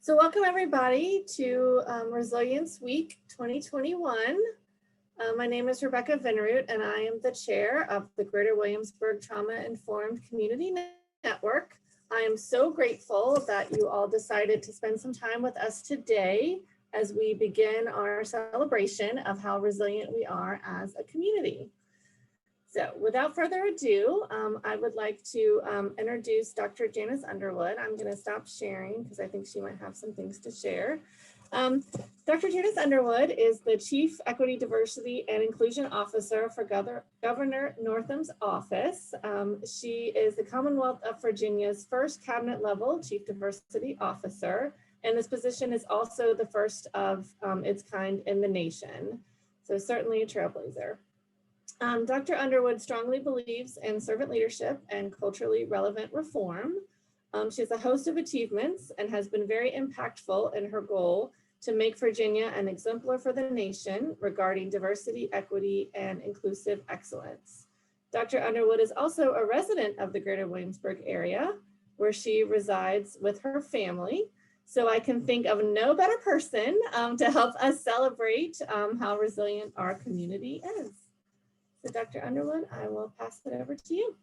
So welcome everybody to Resilience Week 2021. My name is Rebecca Vinroot and I am the chair of the Greater Williamsburg Trauma Informed Community Network. I am so grateful that you all decided to spend some time with us today as we begin our celebration of how resilient we are as a community. So without further ado, I would like to introduce Dr. Janice Underwood. I'm going to stop sharing because I think she might have some things to share. Dr. Janice Underwood is the Chief Equity, Diversity, and Inclusion Officer for Governor Northam's office. She is the Commonwealth of Virginia's first cabinet level Chief Diversity Officer, and this position is also the first of its kind in the nation. So certainly a trailblazer. Dr. Underwood strongly believes in servant leadership and culturally relevant reform. She has a host of achievements and has been very impactful in her goal to make Virginia an exemplar for the nation regarding diversity, equity, and inclusive excellence. Dr. Underwood is also a resident of the Greater Williamsburg area, where she resides with her family. So I can think of no better person to help us celebrate how resilient our community is. So Dr. Underwood, I will pass it over to you.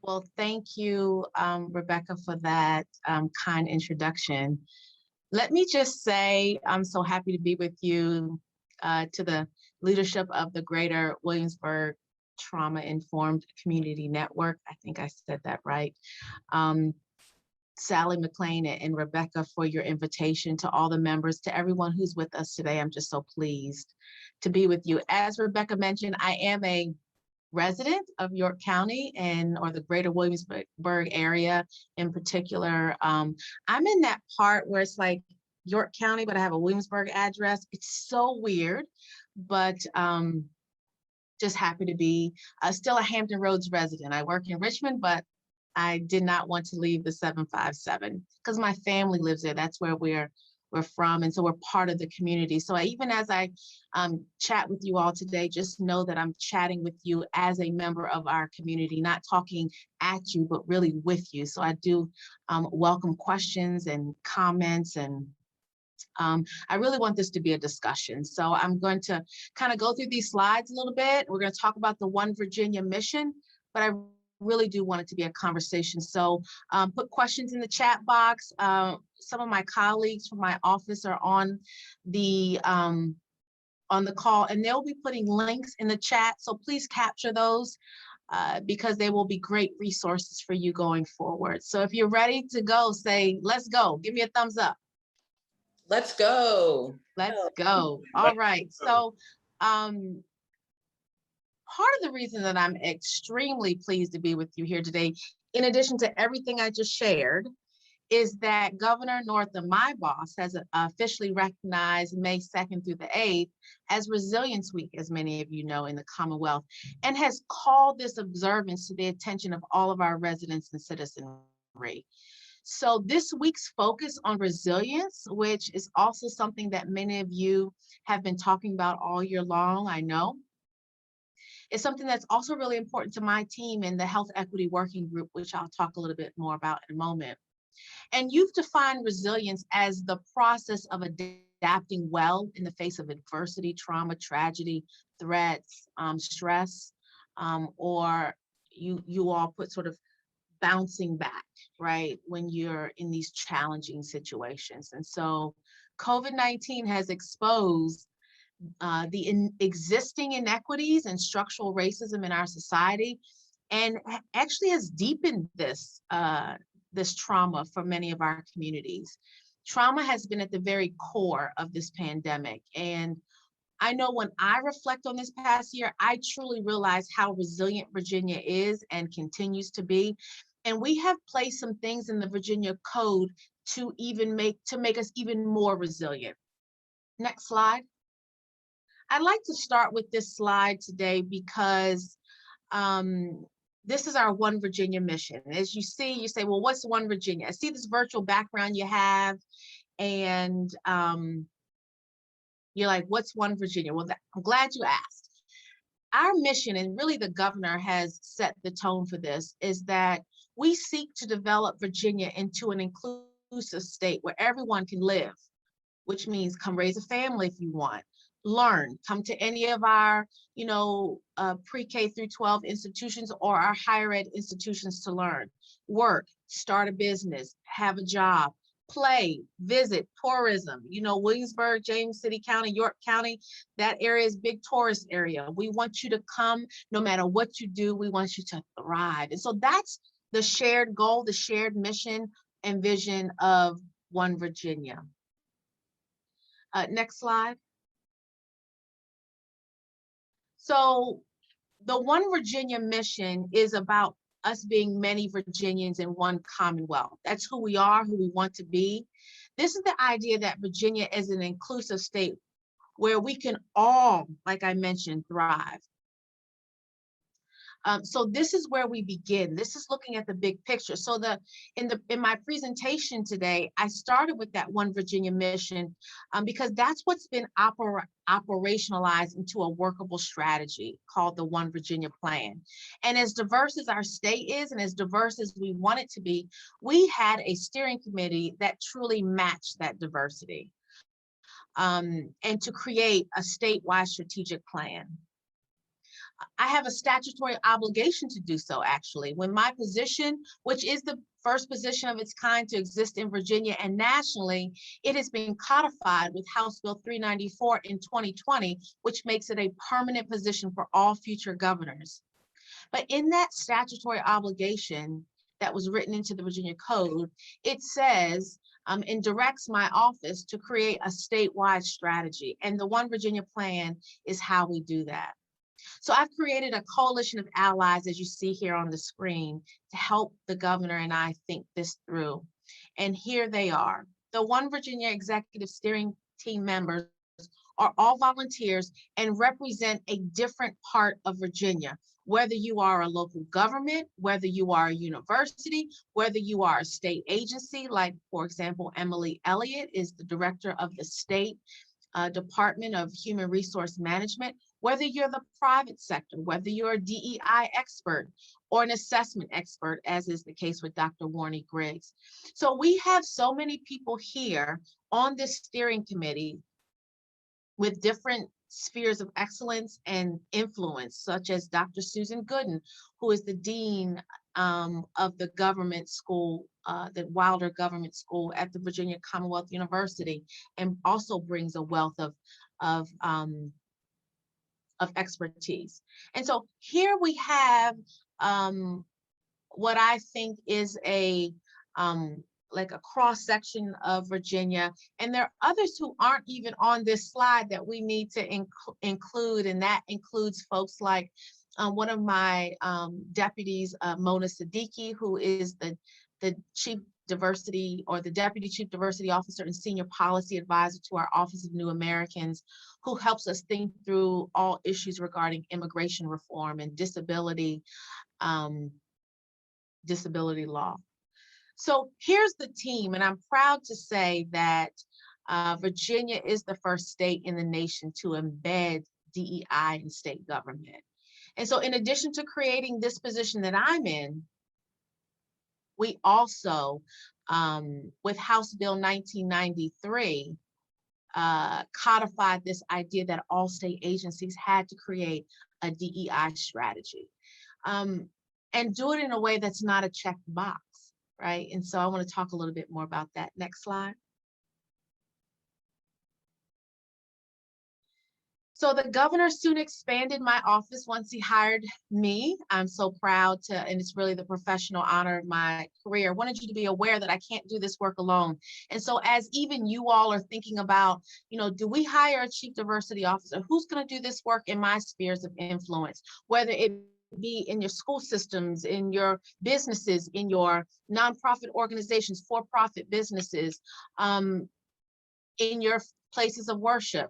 Well, thank you, Rebecca, for that kind introduction. Let me just say, I'm so happy to be with you, to the leadership of the Greater Williamsburg Trauma Informed Community Network. I think I said that right. Sally McLean and Rebecca, for your invitation, to all the members, to everyone who's with us today. I'm just so pleased to be with you. As Rebecca mentioned, I am a resident of York County or the Greater Williamsburg area in particular. I'm in that part where it's like York County, but I have a Williamsburg address. It's so weird, but just happy to be still a Hampton Roads resident. I work in Richmond, but I did not want to leave the 757 because my family lives there. That's where we're from. And so we're part of the community. So even as I chat with you all today, just know that I'm chatting with you as a member of our community, not talking at you, but really with you. So I do welcome questions and comments, and I really want this to be a discussion. So I'm going to kind of go through these slides a little bit. We're going to talk about the One Virginia mission, but I really do want it to be a conversation. So put questions in the chat box. Some of my colleagues from my office are on the call, and they'll be putting links in the chat. So please capture those because they will be great resources for you going forward. So if you're ready to go, say, let's go. Give me a thumbs up. Let's go. Let's go. All right. So part of the reason that I'm extremely pleased to be with you here today, in addition to everything I just shared, is that Governor Northam, my boss, has officially recognized May 2nd through the 8th as Resilience Week, as many of you know, in the Commonwealth, and has called this observance to the attention of all of our residents and citizenry. So this week's focus on resilience, which is also something that many of you have been talking about all year long, I know, is something that's also really important to my team in the Health Equity Working Group, which I'll talk a little bit more about in a moment. And you've defined resilience as the process of adapting well in the face of adversity, trauma, tragedy, threats, stress, or you all put sort of bouncing back, right, when you're in these challenging situations. And so COVID-19 has exposed the existing inequities and structural racism in our society, and actually has deepened this trauma for many of our communities. Trauma has been at the very core of this pandemic. And I know when I reflect on this past year, I truly realize how resilient Virginia is and continues to be. And we have placed some things in the Virginia Code to make us even more resilient. Next slide. I'd like to start with this slide today because this is our One Virginia mission. As you see, you say, well, what's One Virginia? I see this virtual background you have, and you're like, what's One Virginia? Well, I'm glad you asked. our mission, and really the governor has set the tone for this, is that we seek to develop Virginia into an inclusive state where everyone can live, which means come raise a family if you want, learn, come to any of our, pre-K through 12 institutions or our higher ed institutions to learn, work, start a business, have a job, play, visit, tourism, Williamsburg, James City County, York County, that area is big tourist area. We want you to come, no matter what you do, we want you to thrive. And so that's the shared goal, the shared mission and vision of One Virginia. Next slide. So the One Virginia mission is about us being many Virginians in one Commonwealth. That's who we are, who we want to be. This is the idea that Virginia is an inclusive state where we can all, like I mentioned, thrive. So this is where we begin. This is looking at the big picture. So in my presentation today, I started with that One Virginia mission because that's what's been operationalized into a workable strategy called the One Virginia Plan. And as diverse as our state is and as diverse as we want it to be, we had a steering committee that truly matched that diversity and to create a statewide strategic plan. I have a statutory obligation to do so, actually. When my position, which is the first position of its kind to exist in Virginia and nationally, it has been codified with House Bill 394 in 2020, which makes it a permanent position for all future governors. But in that statutory obligation that was written into the Virginia Code, it says, and directs my office to create a statewide strategy. And the One Virginia Plan is how we do that. So I've created a coalition of allies, as you see here on the screen, to help the governor and I think this through. And here they are. The One Virginia Executive Steering Team members are all volunteers and represent a different part of Virginia, whether you are a local government, whether you are a university, whether you are a state agency, like, for example, Emily Elliott is the director of the state Department of Human Resource Management, whether you're the private sector, whether you're a DEI expert or an assessment expert, as is the case with Dr. Warnie Griggs. So we have so many people here on this steering committee with different spheres of excellence and influence, such as Dr. Susan Gooden, who is the dean of the government school, the Wilder Government School at the Virginia Commonwealth University, and also brings a wealth of expertise. And so here we have what I think is like a cross section of Virginia. And there are others who aren't even on this slide that we need to include. And that includes folks like one of my deputies, Mona Siddiqui, who is the chief diversity or the deputy chief diversity officer and senior policy advisor to our Office of New Americans, who helps us think through all issues regarding immigration reform and disability law. So here's the team, and I'm proud to say that Virginia is the first state in the nation to embed DEI in state government. And so in addition to creating this position that I'm in, we also, with House Bill 1993, codified this idea that all state agencies had to create a DEI strategy and do it in a way that's not a checked box, right? And so I want to talk a little bit more about that. Next slide. So the governor soon expanded my office once he hired me. I'm so proud to, and it's really the professional honor of my career. I wanted you to be aware that I can't do this work alone. And so as even you all are thinking about, do we hire a chief diversity officer? Who's going to do this work in my spheres of influence? Whether it be in your school systems, in your businesses, in your nonprofit organizations, for-profit businesses, in your places of worship.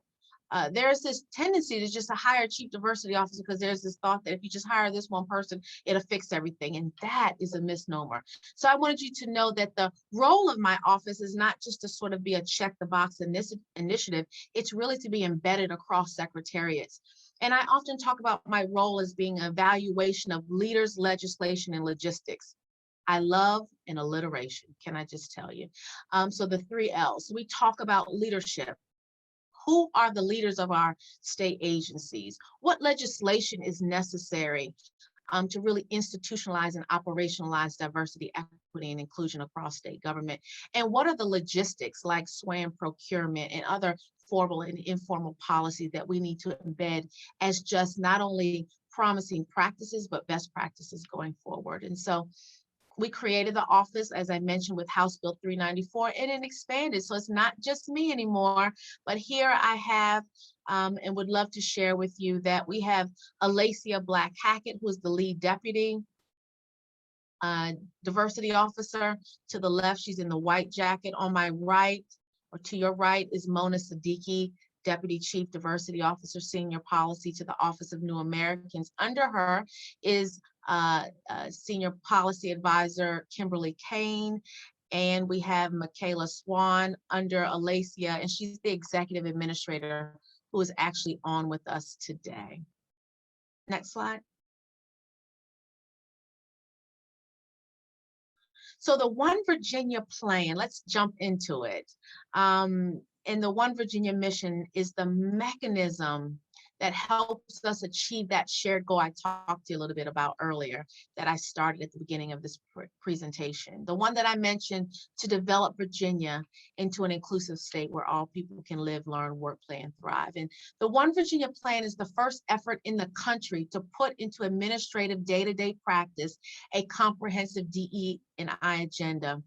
There's this tendency to just hire a chief diversity officer because there's this thought that if you just hire this one person, it'll fix everything. And that is a misnomer. So I wanted you to know that the role of my office is not just to sort of be a check the box in this initiative. It's really to be embedded across secretariats. And I often talk about my role as being an evaluation of leaders, legislation, and logistics. I love an alliteration, can I just tell you? So the 3 L's. We talk about leadership. Who are the leaders of our state agencies? What legislation is necessary to really institutionalize and operationalize diversity, equity, and inclusion across state government? And what are the logistics like SWAM procurement and other formal and informal policies that we need to embed as just not only promising practices, but best practices going forward? And so we created the office, as I mentioned, with House Bill 394, and it expanded. So it's not just me anymore, but here I have, and would love to share with you that we have Alacia Black Hackett, who is the lead deputy diversity officer. To the left, she's in the white jacket. On my right, or to your right, is Mona Siddiqui, Deputy Chief Diversity Officer, Senior Policy to the Office of New Americans. Under her is Senior Policy Advisor Kimberly Kane, and we have Michaela Swan under Alacia, and she's the Executive Administrator who is actually on with us today. Next slide. So the One Virginia plan, let's jump into it. And the One Virginia mission is the mechanism that helps us achieve that shared goal I talked to you a little bit about earlier, that I started at the beginning of this presentation. The one that I mentioned, to develop Virginia into an inclusive state where all people can live, learn, work, play, and thrive. And the One Virginia plan is the first effort in the country to put into administrative day-to-day practice a comprehensive DE&I agenda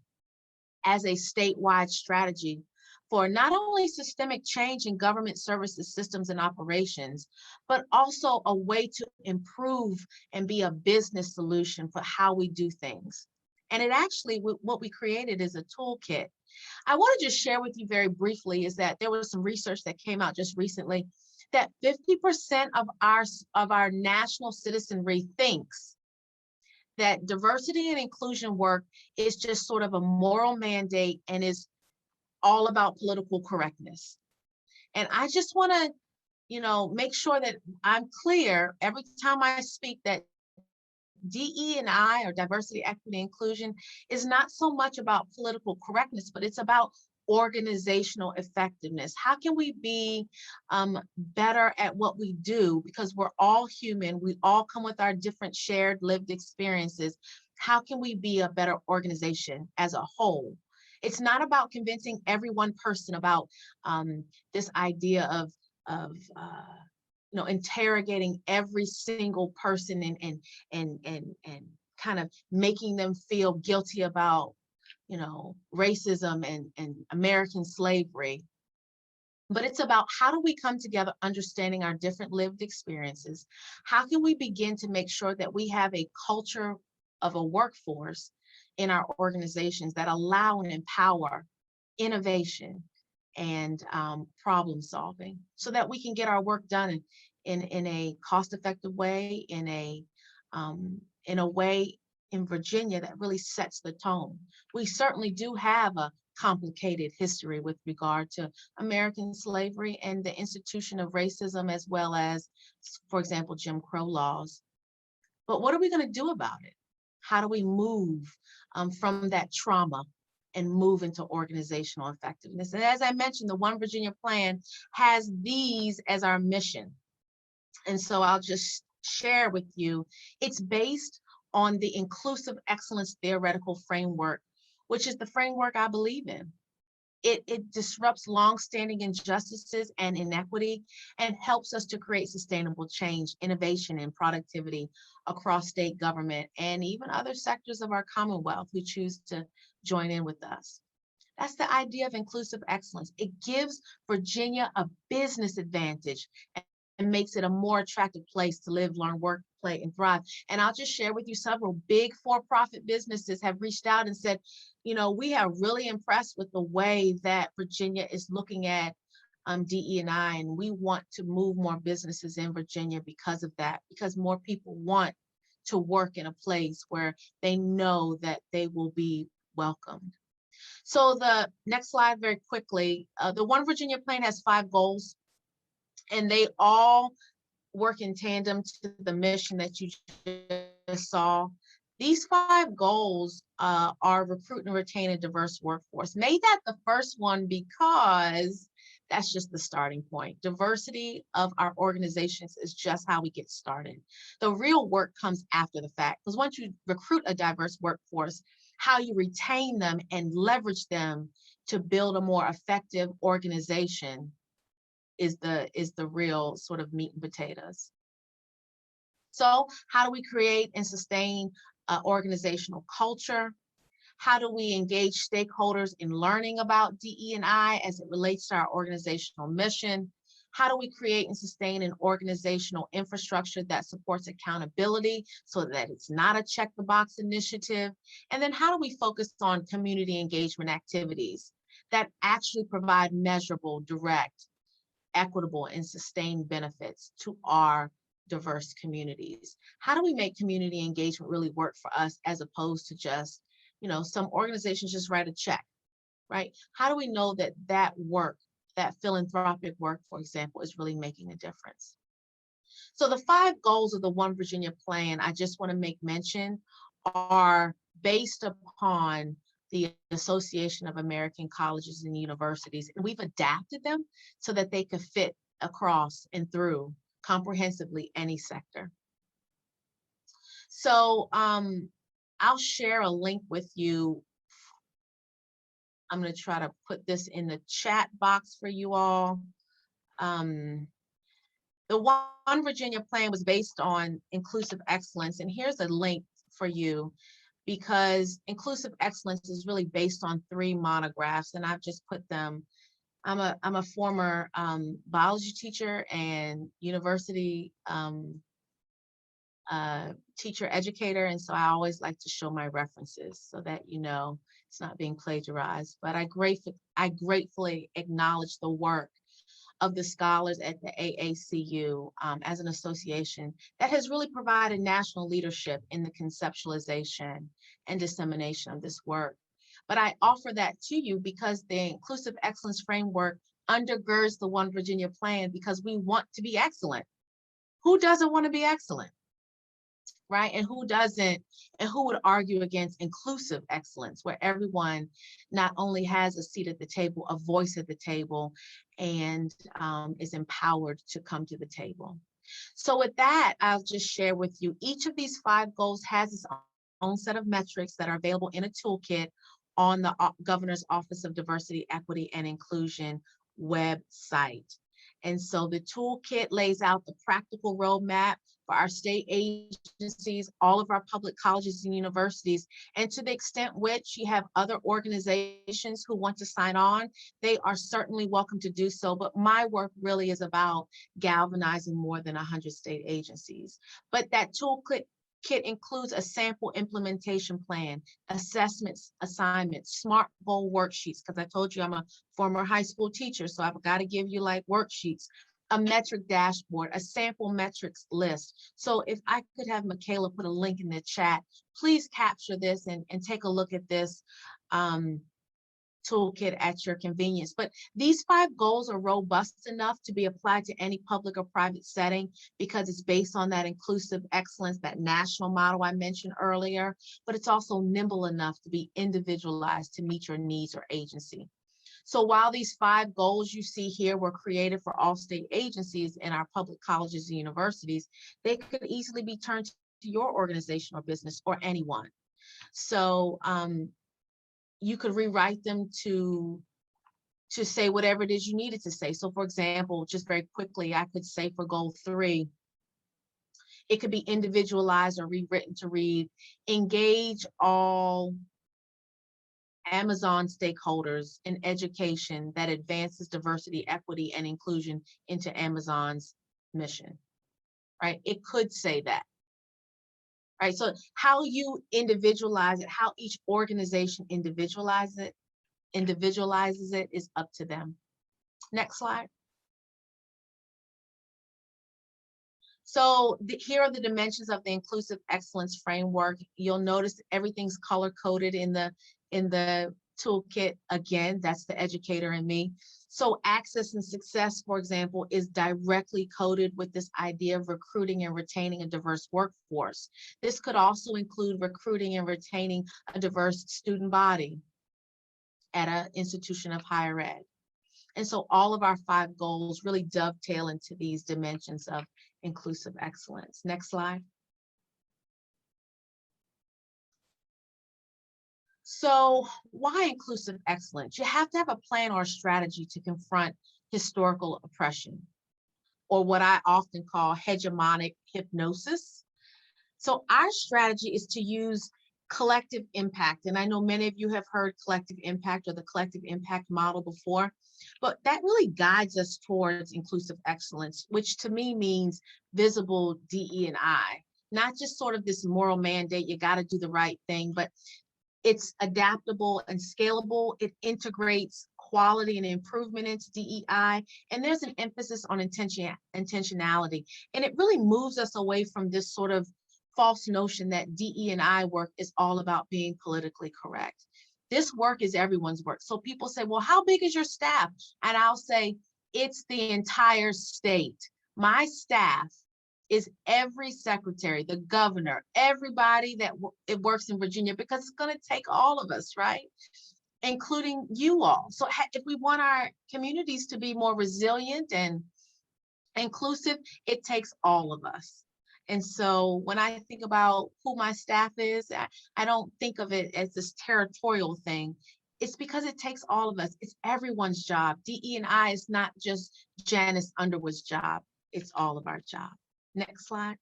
as a statewide strategy for not only systemic change in government services, systems, and operations, but also a way to improve and be a business solution for how we do things. And it actually, what we created is a toolkit. I want to just share with you very briefly is that there was some research that came out just recently that 50% of our national citizenry thinks that diversity and inclusion work is just sort of a moral mandate and is all about political correctness. And I just want to, make sure that I'm clear every time I speak that DE&I, or diversity, equity, inclusion, is not so much about political correctness, but it's about organizational effectiveness. How can we be better at what we do? Because we're all human. We all come with our different shared lived experiences. How can we be a better organization as a whole? It's not about convincing every one person about this idea of interrogating every single person and kind of making them feel guilty about racism and American slavery. But it's about how do we come together understanding our different lived experiences? How can we begin to make sure that we have a culture of a workforce in our organizations that allow and empower innovation and problem solving so that we can get our work done in a cost-effective way, in a way in Virginia that really sets the tone. We certainly do have a complicated history with regard to American slavery and the institution of racism, as well as, for example, Jim Crow laws. But what are we going to do about it? How do we move from that trauma and move into organizational effectiveness? And as I mentioned, the One Virginia plan has these as our mission. And so I'll just share with you, it's based on the inclusive excellence theoretical framework, which is the framework I believe in. It disrupts longstanding injustices and inequity and helps us to create sustainable change, innovation, and productivity across state government and even other sectors of our Commonwealth who choose to join in with us. That's the idea of inclusive excellence. It gives Virginia a business advantage and makes it a more attractive place to live, learn, work, play, and thrive. And I'll just share with you, several big for-profit businesses have reached out and said, we are really impressed with the way that Virginia is looking at DE&I, and we want to move more businesses in Virginia because of that, because more people want to work in a place where they know that they will be welcomed. So the next slide very quickly, the One Virginia plan has 5 goals, and they all work in tandem to the mission that you just saw. These 5 goals are recruit and retain a diverse workforce. Made that the first one because that's just the starting point. Diversity of our organizations is just how we get started. The real work comes after the fact, because once you recruit a diverse workforce, how you retain them and leverage them to build a more effective organization is the real sort of meat and potatoes. So how do we create and sustain organizational culture? How do we engage stakeholders in learning about DE&I as it relates to our organizational mission? How do we create and sustain an organizational infrastructure that supports accountability so that it's not a check the box initiative? And then how do we focus on community engagement activities that actually provide measurable, direct, equitable, and sustained benefits to our diverse communities? How do we make community engagement really work for us as opposed to just, some organizations just write a check, right? How do we know that that work, that philanthropic work, for example, is really making a difference? So the 5 goals of the One Virginia Plan, I just want to make mention, are based upon the Association of American Colleges and Universities, and we've adapted them so that they could fit across and through comprehensively any sector. So I'll share a link with you. I'm going to try to put this in the chat box for you all. The One Virginia Plan was based on inclusive excellence, and here's a link for you, because inclusive excellence is really based on 3 monographs, and I've just put them. I'm a former biology teacher and university teacher educator, and so I always like to show my references so that it's not being plagiarized. But I gratefully acknowledge the work of the scholars at the AACU as an association that has really provided national leadership in the conceptualization and dissemination of this work. But I offer that to you because the inclusive excellence framework undergirds the One Virginia Plan, because we want to be excellent. Who doesn't want to be excellent? Right? And who doesn't, and who would argue against inclusive excellence, where everyone not only has a seat at the table, a voice at the table, and is empowered to come to the table. So with that, I'll just share with you, each of these 5 goals has its own set of metrics that are available in a toolkit on the Governor's Office of Diversity, Equity, and Inclusion website. And so the toolkit lays out the practical roadmap for our state agencies, all of our public colleges and universities. And to the extent which you have other organizations who want to sign on, they are certainly welcome to do so. But my work really is about galvanizing more than 100 state agencies. But that toolkit includes a sample implementation plan, assessments, assignments, SMART goal worksheets, because I told you I'm a former high school teacher, so I've got to give you like worksheets, a metric dashboard, a sample metrics list. So if I could have Michaela put a link in the chat, please capture this and take a look at this toolkit at your convenience. But these 5 goals are robust enough to be applied to any public or private setting because it's based on that inclusive excellence, that national model I mentioned earlier, but it's also nimble enough to be individualized to meet your needs or agency. So while these 5 goals you see here were created for all state agencies in our public colleges and universities, they could easily be turned to your organization or business or anyone. So you could rewrite them to say whatever it is you needed to say. So for example, just very quickly, I could say for goal 3, it could be individualized or rewritten to read, engage all Amazon stakeholders in education that advances diversity, equity, and inclusion into Amazon's mission, right? It could say that. Right, so how you individualize it, how each organization individualizes it is up to them. Next slide. So here are the dimensions of the inclusive excellence framework. You'll notice everything's color coded in the toolkit, again, that's the educator in me. So access and success, for example, is directly coded with this idea of recruiting and retaining a diverse workforce. This could also include recruiting and retaining a diverse student body at an institution of higher ed. And so all of our 5 goals really dovetail into these dimensions of inclusive excellence. Next slide. So why inclusive excellence? You have to have a plan or a strategy to confront historical oppression, or what I often call hegemonic hypnosis. So our strategy is to use collective impact. And I know many of you have heard collective impact or the collective impact model before, but that really guides us towards inclusive excellence, which to me means visible DE&I, not just sort of this moral mandate, you got to do the right thing, but it's adaptable and scalable. It integrates quality and improvement into DEI. And there's an emphasis on intentionality. And it really moves us away from this sort of false notion that DE&I work is all about being politically correct. This work is everyone's work. So people say, well, how big is your staff? And I'll say, it's the entire state. My staff is every secretary, the governor, everybody that it works in Virginia, because it's going to take all of us, right? Including you all. So if we want our communities to be more resilient and inclusive, it takes all of us. And so when I think about who my staff is, I don't think of it as this territorial thing. It's because it takes all of us. It's everyone's job. DE&I is not just Janice Underwood's job. It's all of our job. Next slide.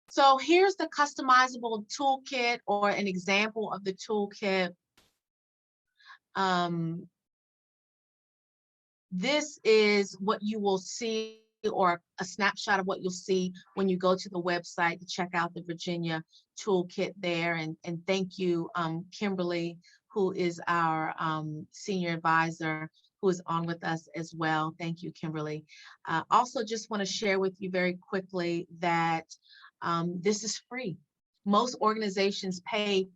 So here's the customizable toolkit, or an example of the toolkit. This is what you will see, or a snapshot of what you'll see when you go to the website to check out the Virginia toolkit there. And thank you, Kimberly, who is our senior advisor, who is on with us as well. Thank you, Kimberly. Also, just want to share with you very quickly that this is free. Most organizations pay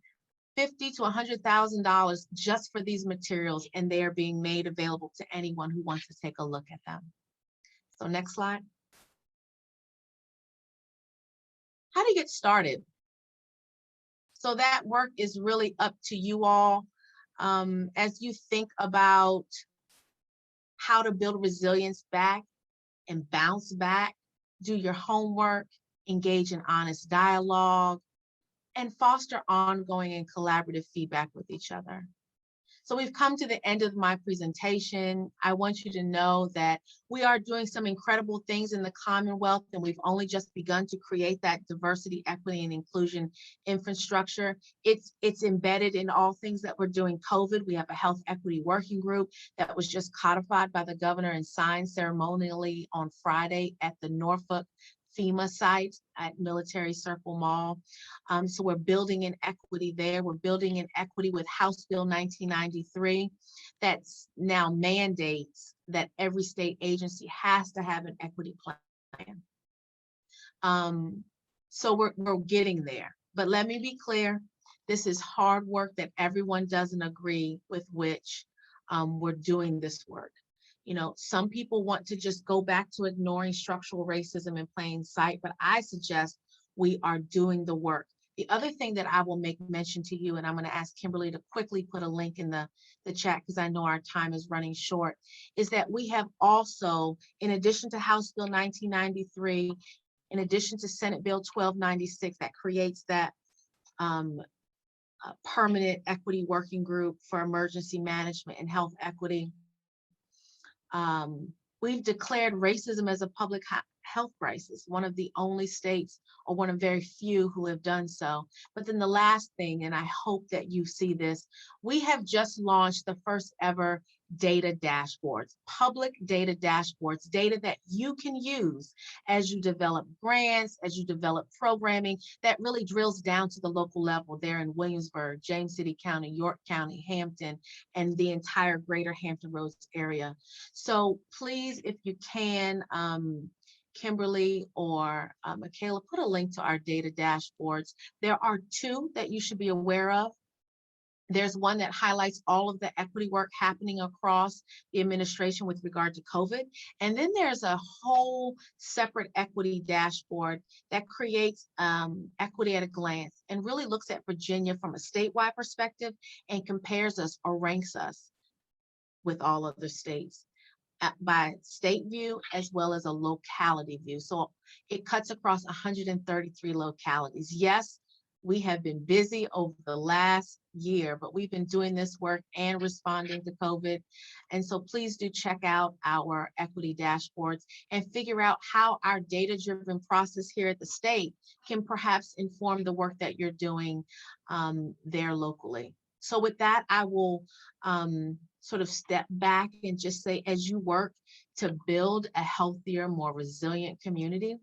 $50,000 to $100,000 just for these materials, and they are being made available to anyone who wants to take a look at them. So next slide. How do you get started? So that work is really up to you all. As you think about how to build resilience back and bounce back, do your homework, engage in honest dialogue, and foster ongoing and collaborative feedback with each other. So we've come to the end of my presentation. I want you to know that we are doing some incredible things in the Commonwealth, and we've only just begun to create that diversity, equity, and inclusion infrastructure. It's embedded in all things that we're doing COVID. We have a health equity working group that was just codified by the governor and signed ceremonially on Friday at the Norfolk FEMA site at Military Circle Mall. So we're building in equity there. We're building in equity with House Bill 1993 that's now mandates that every state agency has to have an equity plan. So we're getting there. But let me be clear, this is hard work that everyone doesn't agree with, which we're doing this work. You know, some people want to just go back to ignoring structural racism in plain sight, but I suggest we are doing the work. The other thing that I will make mention to you, and I'm going to ask Kimberly to quickly put a link in the chat because I know our time is running short, is that we have also, in addition to House Bill 1993, in addition to Senate Bill 1296 that creates that permanent equity working group for emergency management and health equity, we've declared racism as a public health crisis, one of the only states, or one of very few who have done so. But then the last thing, and I hope that you see this, we have just launched the first ever data dashboards, public data dashboards, data that you can use as you develop grants, as you develop programming that really drills down to the local level there in Williamsburg, James City County, York County, Hampton, and the entire greater Hampton Roads area. So please, if you can, Kimberly or Michaela put a link to our data dashboards. There are two that you should be aware of. There's one that highlights all of the equity work happening across the administration with regard to COVID. And then there's a whole separate equity dashboard that creates equity at a glance and really looks at Virginia from a statewide perspective and compares us or ranks us with all other states by state view as well as a locality view. So it cuts across 133 localities. Yes, we have been busy over the last year, but we've been doing this work and responding to COVID. And so please do check out our equity dashboards and figure out how our data-driven process here at the state can perhaps inform the work that you're doing there locally. So with that, I will sort of step back and just say, as you work to build a healthier, more resilient community,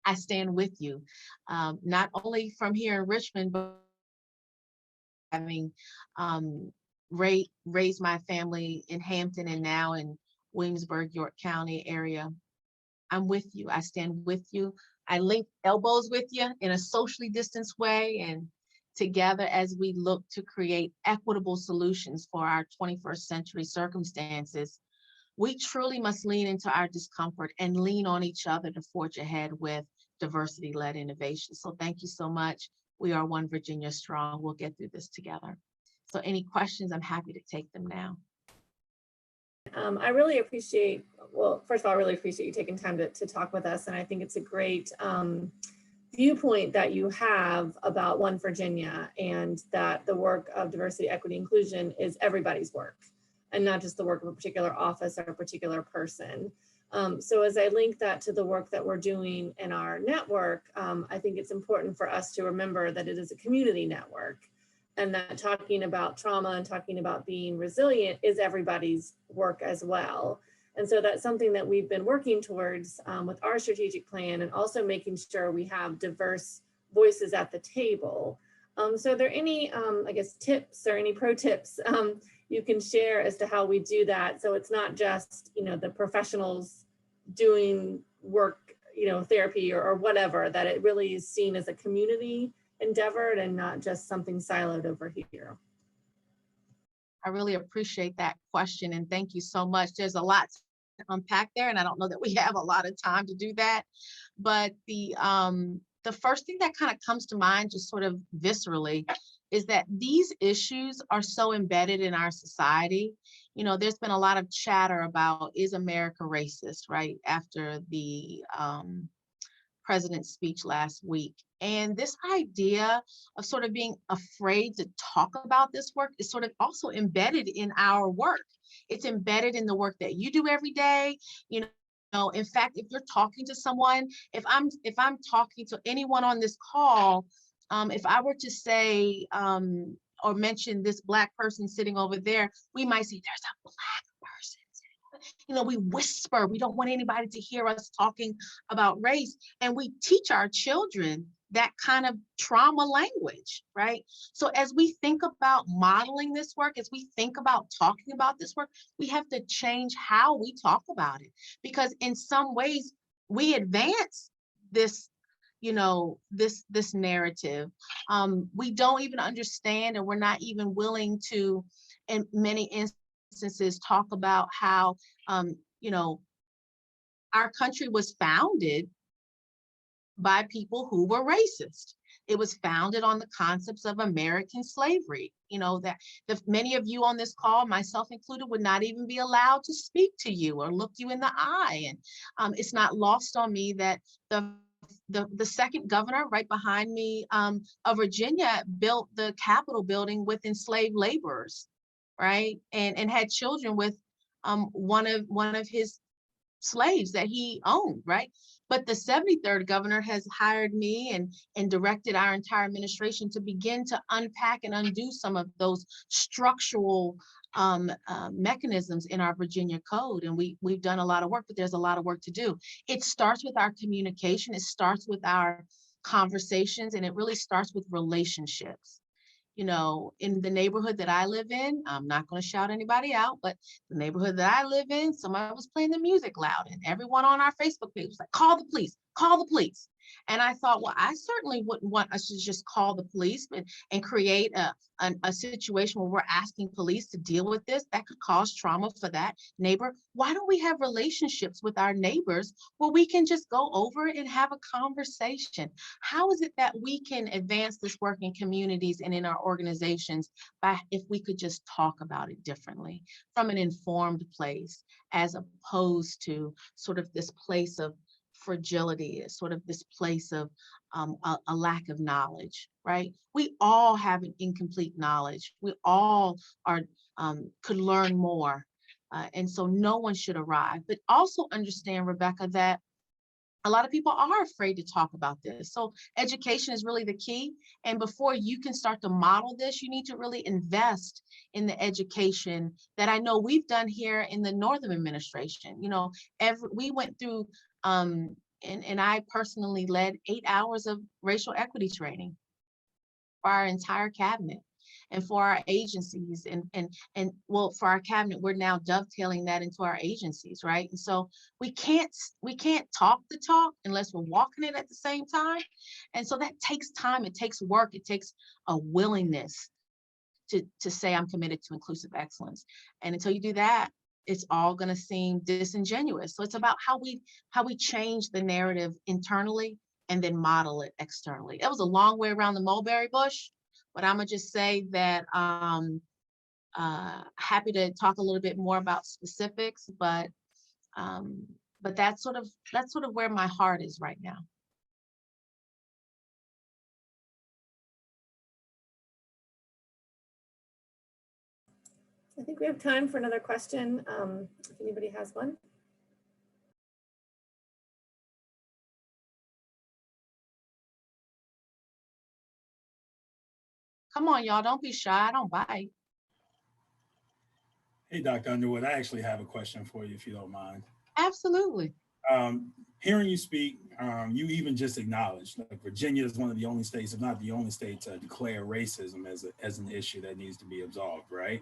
I stand with you, not only from here in Richmond, but having raised my family in Hampton and now in Williamsburg, York County area. I'm with you. I stand with you. I link elbows with you in a socially distanced way, and together as we look to create equitable solutions for our 21st century circumstances, we truly must lean into our discomfort and lean on each other to forge ahead with diversity-led innovation. So thank you so much. We are one Virginia strong. We'll get through this together. So any questions, I'm happy to take them now. I really appreciate, well, first of all, I really appreciate you taking time to talk with us. And I think it's a great viewpoint that you have about One Virginia, and that the work of diversity, equity, inclusion is everybody's work and not just the work of a particular office or a particular person. So as I link that to the work that we're doing in our network, I think it's important for us to remember that it is a community network, and that talking about trauma and talking about being resilient is everybody's work as well. And so that's something that we've been working towards with our strategic plan, and also making sure we have diverse voices at the table. So are there any, I guess, tips or any pro tips you can share as to how we do that? So it's not just, the professionals doing work, therapy or whatever, that it really is seen as a community endeavor and not just something siloed over here. I really appreciate that question, and thank you so much. There's a lot to unpack there, and I don't know that we have a lot of time to do that. But the first thing that kind of comes to mind, just sort of viscerally, is that these issues are so embedded in our society. There's been a lot of chatter about, is America racist, right? After the president's speech last week. And this idea of sort of being afraid to talk about this work is sort of also embedded in our work. It's embedded in the work that you do every day. In fact, if you're talking to someone, if I'm talking to anyone on this call, if I were to say or mention this Black person sitting over there, we might say there's a Black person. We whisper. We don't want anybody to hear us talking about race, and we teach our children that kind of trauma language, right? So as we think about modeling this work, as we think about talking about this work, we have to change how we talk about it, because in some ways we advance this, this narrative. We don't even understand, and we're not even willing to, in many instances, talk about how, our country was founded by people who were racist. It was founded on the concepts of American slavery, that many of you on this call, myself included, would not even be allowed to speak to you or look you in the eye. And it's not lost on me that the second governor right behind me of Virginia built the Capitol building with enslaved laborers, right? And had children with one of his slaves that he owned, right? But the 73rd governor has hired me and directed our entire administration to begin to unpack and undo some of those structural mechanisms in our Virginia code. And we've done a lot of work, but there's a lot of work to do. It starts with our communication. It starts with our conversations, and it really starts with relationships. in the neighborhood that I live in, I'm not going to shout anybody out, but the neighborhood that I live in, somebody was playing the music loud, and everyone on our Facebook page was like, call the police, call the police. And I thought, well, I certainly wouldn't want us to just call the police and create a situation where we're asking police to deal with this. That could cause trauma for that neighbor. Why don't we have relationships with our neighbors where we can just go over and have a conversation? How is it that we can advance this work in communities and in our organizations if we could just talk about it differently from an informed place, as opposed to sort of this place of fragility, sort of this place of a lack of knowledge, right? We all have an incomplete knowledge. We all could learn more. And so no one should arrive. But also understand, Rebecca, that a lot of people are afraid to talk about this. So education is really the key. And before you can start to model this, you need to really invest in the education that I know we've done here in the Northern Administration. We went through, and I personally led 8 hours of racial equity training for our entire cabinet and for our agencies, and well, for our cabinet, we're now dovetailing that into our agencies, right? And so we can't talk the talk unless we're walking it at the same time. And so that takes time, it takes work, it takes a willingness to say I'm committed to inclusive excellence. And until you do that, it's all going to seem disingenuous. So it's about how we change the narrative internally and then model it externally. It was a long way around the mulberry bush, but I'm gonna just say that happy to talk a little bit more about specifics, but that's sort of where my heart is right now. I think we have time for another question, if anybody has one. Come on, y'all, don't be shy, I don't bite. Hey, Dr. Underwood, I actually have a question for you, if you don't mind. Absolutely. Hearing you speak, you even just acknowledged like Virginia is one of the only states, if not the only state, to declare racism as an issue that needs to be absolved, right?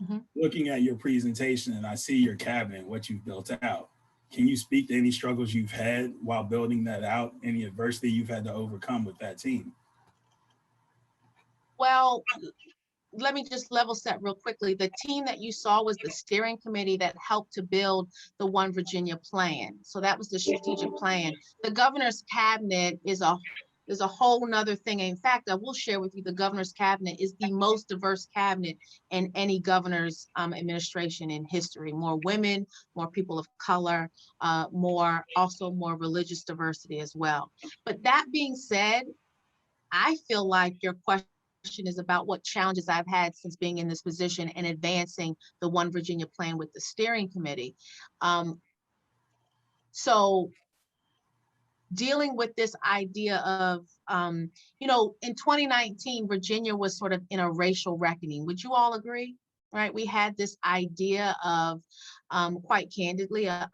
Mm-hmm. Looking at your presentation, and I see your cabinet, what you've built out. Can you speak to any struggles you've had while building that out, any adversity you've had to overcome with that team? Well, let me just level set real quickly. The team that you saw was the steering committee that helped to build the One Virginia plan. So that was the strategic plan. The governor's cabinet is a whole nother thing. In fact, I will share with you, the governor's cabinet is the most diverse cabinet in any governor's administration in history. More women, more people of color, more religious diversity as well. But that being said, I feel like your question is about what challenges I've had since being in this position and advancing the One Virginia plan with the steering committee. So dealing with this idea of, in 2019, Virginia was sort of in a racial reckoning. Would you all agree? Right? We had this idea of, quite candidly, a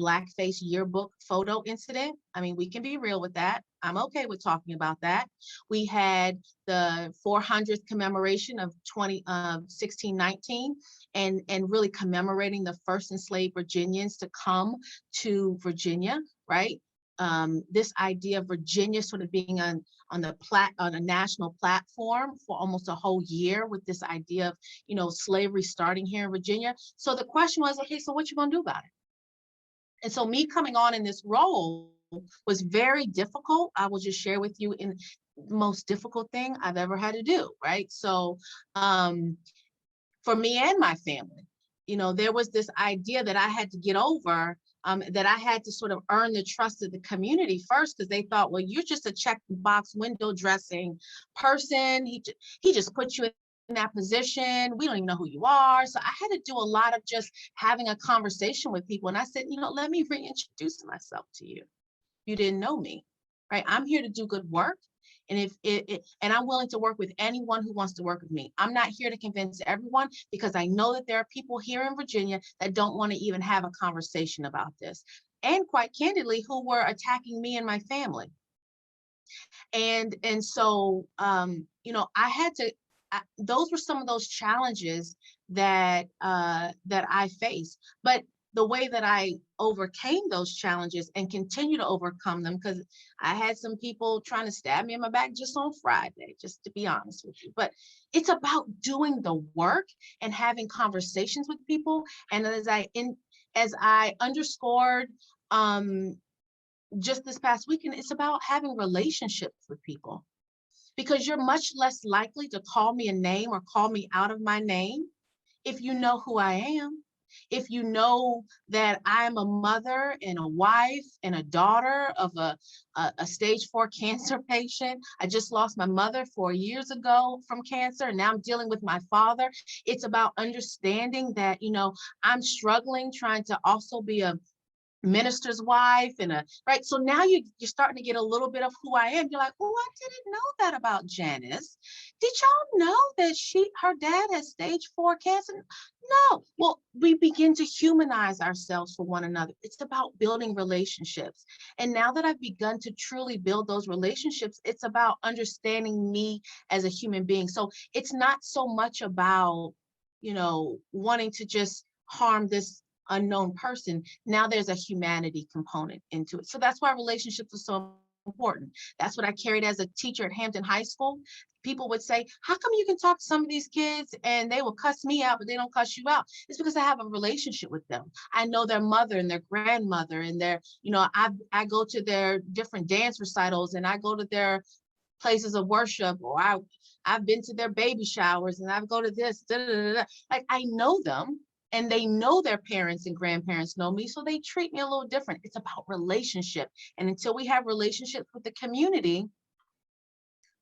blackface yearbook photo incident. I mean, we can be real with that. I'm okay with talking about that. We had the 400th commemoration of 1619 and really commemorating the first enslaved Virginians to come to Virginia, right? This idea of Virginia sort of being on a national platform for almost a whole year, with this idea of slavery starting here in Virginia. So the question was, okay, so what you gonna do about it? And so me coming on in this role was very difficult. I will just share with you, in the most difficult thing I've ever had to do, right? So for me and my family, there was this idea that I had to get over, that I had to sort of earn the trust of the community first, because they thought, well, you're just a check the box window dressing person. He just put you in that position. We don't even know who you are. So I had to do a lot of just having a conversation with people. And I said, let me reintroduce myself to you. You didn't know me, right? I'm here to do good work. And and I'm willing to work with anyone who wants to work with me. I'm not here to convince everyone, because I know that there are people here in Virginia that don't want to even have a conversation about this. And quite candidly, who were attacking me and my family. And so, I those were some of those challenges that I faced. But the way that I overcame those challenges and continue to overcome them, because I had some people trying to stab me in my back just on Friday, just to be honest with you. But it's about doing the work and having conversations with people. And as I underscored just this past weekend, it's about having relationships with people, because you're much less likely to call me a name or call me out of my name if you know who I am. If you know that I'm a mother and a wife and a daughter of a stage 4 cancer patient. I just lost my mother 4 years ago from cancer, and now I'm dealing with my father. It's about understanding that, I'm struggling, trying to also be a minister's wife right. So now you're starting to get a little bit of who I am. You're like, oh, I didn't know that about Janice. Did y'all know that her dad has stage 4 cancer? No. Well, we begin to humanize ourselves for one another. It's about building relationships. And now that I've begun to truly build those relationships, it's about understanding me as a human being. So it's not so much about, wanting to just harm this unknown person. Now there's a humanity component into it. So that's why relationships are so important. That's what I carried as a teacher at Hampton High School. People would say, how come you can talk to some of these kids and they will cuss me out, but they don't cuss you out? It's because I have a relationship with them. I know their mother and their grandmother and I go to their different dance recitals, and I go to their places of worship, or I've been to their baby showers, and I go to this, like I know them. And they know their parents and grandparents know me, so they treat me a little different. It's about relationship. And until we have relationships with the community,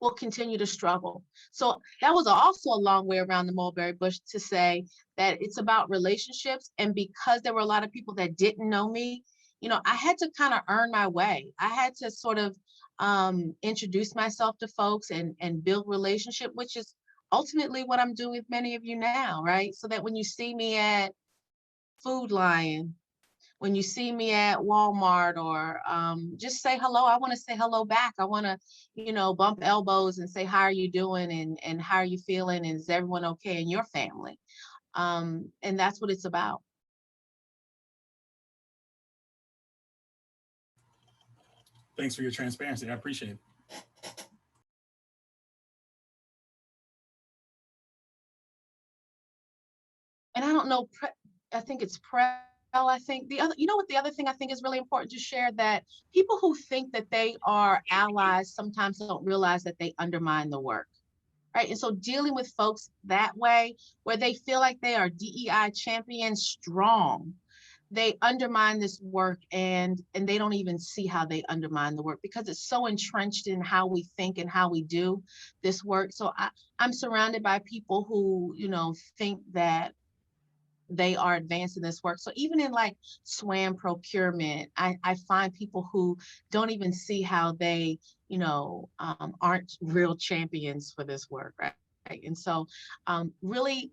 we'll continue to struggle. So that was also a long way around the mulberry bush to say that it's about relationships. And because there were a lot of people that didn't know me, I had to kind of earn my way. I had to sort of introduce myself to folks and build relationship, which is ultimately what I'm doing with many of you now, right? So that when you see me at Food Lion, when you see me at Walmart, or just say hello, I want to say hello back. I want to, bump elbows and say, how are you doing? And how are you feeling? And is everyone okay in your family? And that's what it's about. Thanks for your transparency. I appreciate it. And I don't know, I think it's Prell. I think the other thing I think is really important to share, that people who think that they are allies sometimes don't realize that they undermine the work, right? And so dealing with folks that way, where they feel like they are DEI champions strong, they undermine this work, and they don't even see how they undermine the work, because it's so entrenched in how we think and how we do this work. So I'm surrounded by people who, think that they are advancing this work. So even in like SWAM procurement, I find people who don't even see how they, aren't real champions for this work, right? And so really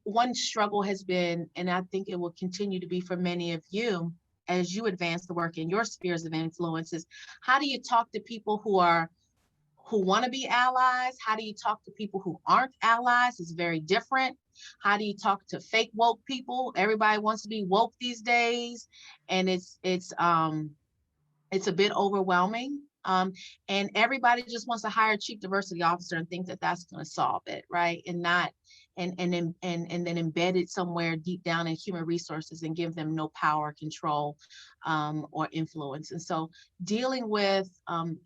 one struggle has been, and I think it will continue to be for many of you as you advance the work in your spheres of influences, how do you talk to people who want to be allies? How do you talk to people who aren't allies? It's very different. How do you talk to fake woke people? Everybody wants to be woke these days, and it's a bit overwhelming. And everybody just wants to hire a chief diversity officer and think that that's going to solve it, right? And not, and then embed it somewhere deep down in human resources and give them no power, control, or influence. And so dealing with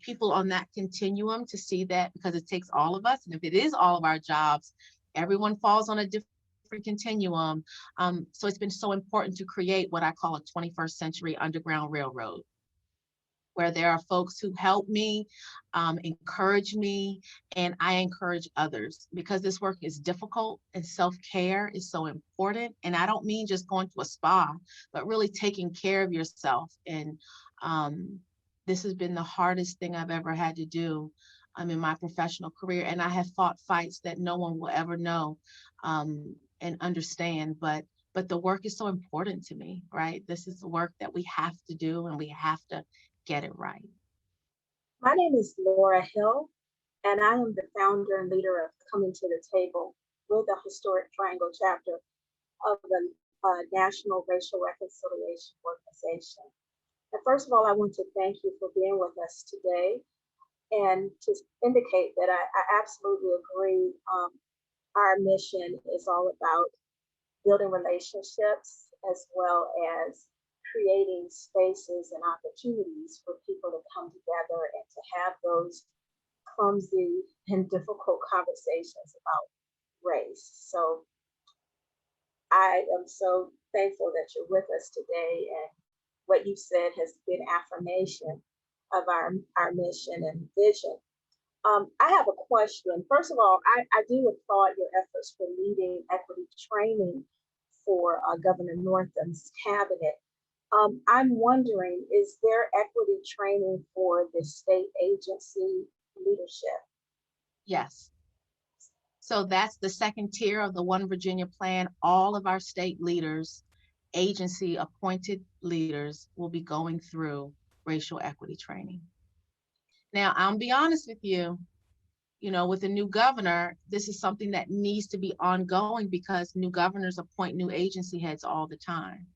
people on that continuum to see that, because it takes all of us, and if it is all of our jobs, everyone falls on a different continuum. So it's been so important to create what I call a 21st century underground railroad, where there are folks who help me, encourage me, and I encourage others, because this work is difficult and self-care is so important. And I don't mean just going to a spa, but really taking care of yourself. And this has been the hardest thing I've ever had to do in my professional career. And I have fought fights that no one will ever know and understand, but the work is so important to me, right? This is the work that we have to do, and we have to get it right. My name is Laura Hill, and I am the founder and leader of Coming to the Table with the Historic Triangle chapter of the National Racial Reconciliation Organization. And first of all, I want to thank you for being with us today and to indicate that I absolutely agree. Our mission is all about building relationships as well as creating spaces and opportunities for people to come together and to have those clumsy and difficult conversations about race. So I am so thankful that you're with us today, and what you said has been affirmation of our mission and vision. I have a question. First of all, I do applaud your efforts for leading equity training for Governor Northam's cabinet. I'm wondering, is there equity training for the state agency leadership? Yes. So that's the second tier of the One Virginia plan. All of our state leaders, agency appointed leaders, will be going through racial equity training. Now, I'll be honest with you, with the new governor, this is something that needs to be ongoing because new governors appoint new agency heads all the time.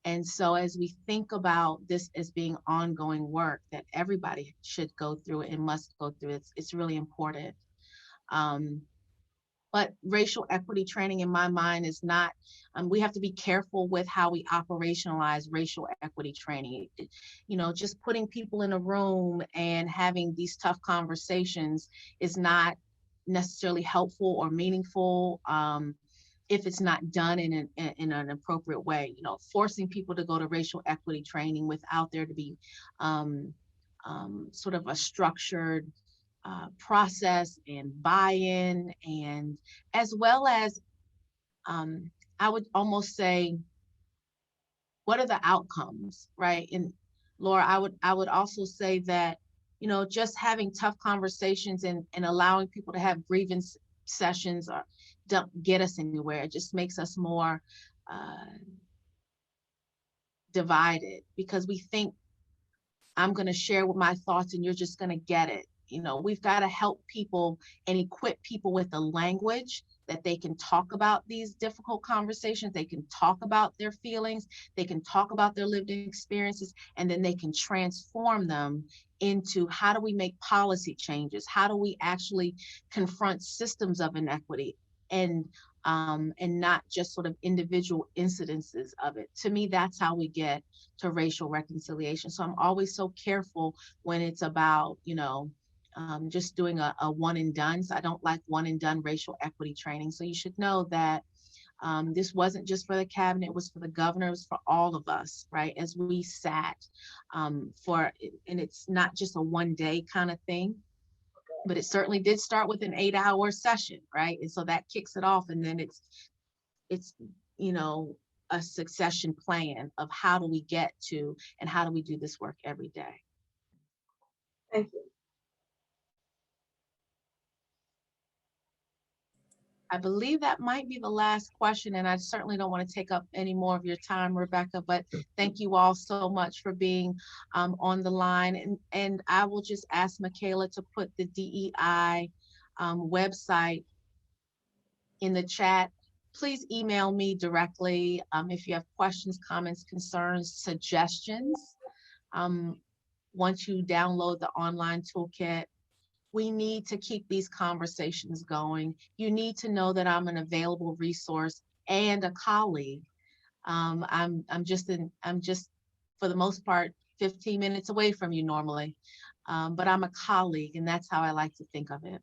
And so as we think about this as being ongoing work that everybody should go through and must go through, it's really important. But racial equity training in my mind is not, we have to be careful with how we operationalize racial equity training. Just putting people in a room and having these tough conversations is not necessarily helpful or meaningful if it's not done in an appropriate way. Forcing people to go to racial equity training without there to be sort of a structured process and buy-in, and as well as I would almost say, what are the outcomes, right? And Laura, I would also say that just having tough conversations and allowing people to have grievance sessions don't get us anywhere. It just makes us more divided, because we think I'm going to share with my thoughts and you're just going to get it. We've got to help people and equip people with the language that they can talk about these difficult conversations. They can talk about their feelings. They can talk about their lived experiences, and then they can transform them into how do we make policy changes? How do we actually confront systems of inequity and not just sort of individual incidences of it? To me, that's how we get to racial reconciliation. So I'm always so careful when it's about, just doing a one and done. So I don't like one and done racial equity training. So you should know that this wasn't just for the cabinet, it was for the governor, it was for all of us, right? As we sat and it's not just a one day kind of thing, but it certainly did start with an 8-hour session, right? And so that kicks it off, and then it's a succession plan of how do we get to and how do we do this work every day. Thank you. I believe that might be the last question, and I certainly don't want to take up any more of your time, Rebecca, but thank you all so much for being on the line. And I will just ask Michaela to put the DEI website in the chat. Please email me directly if you have questions, comments, concerns, suggestions. Once you download the online toolkit, we need to keep these conversations going. You need to know that I'm an available resource and a colleague. I'm just for the most part 15 minutes away from you normally, but I'm a colleague, and that's how I like to think of it.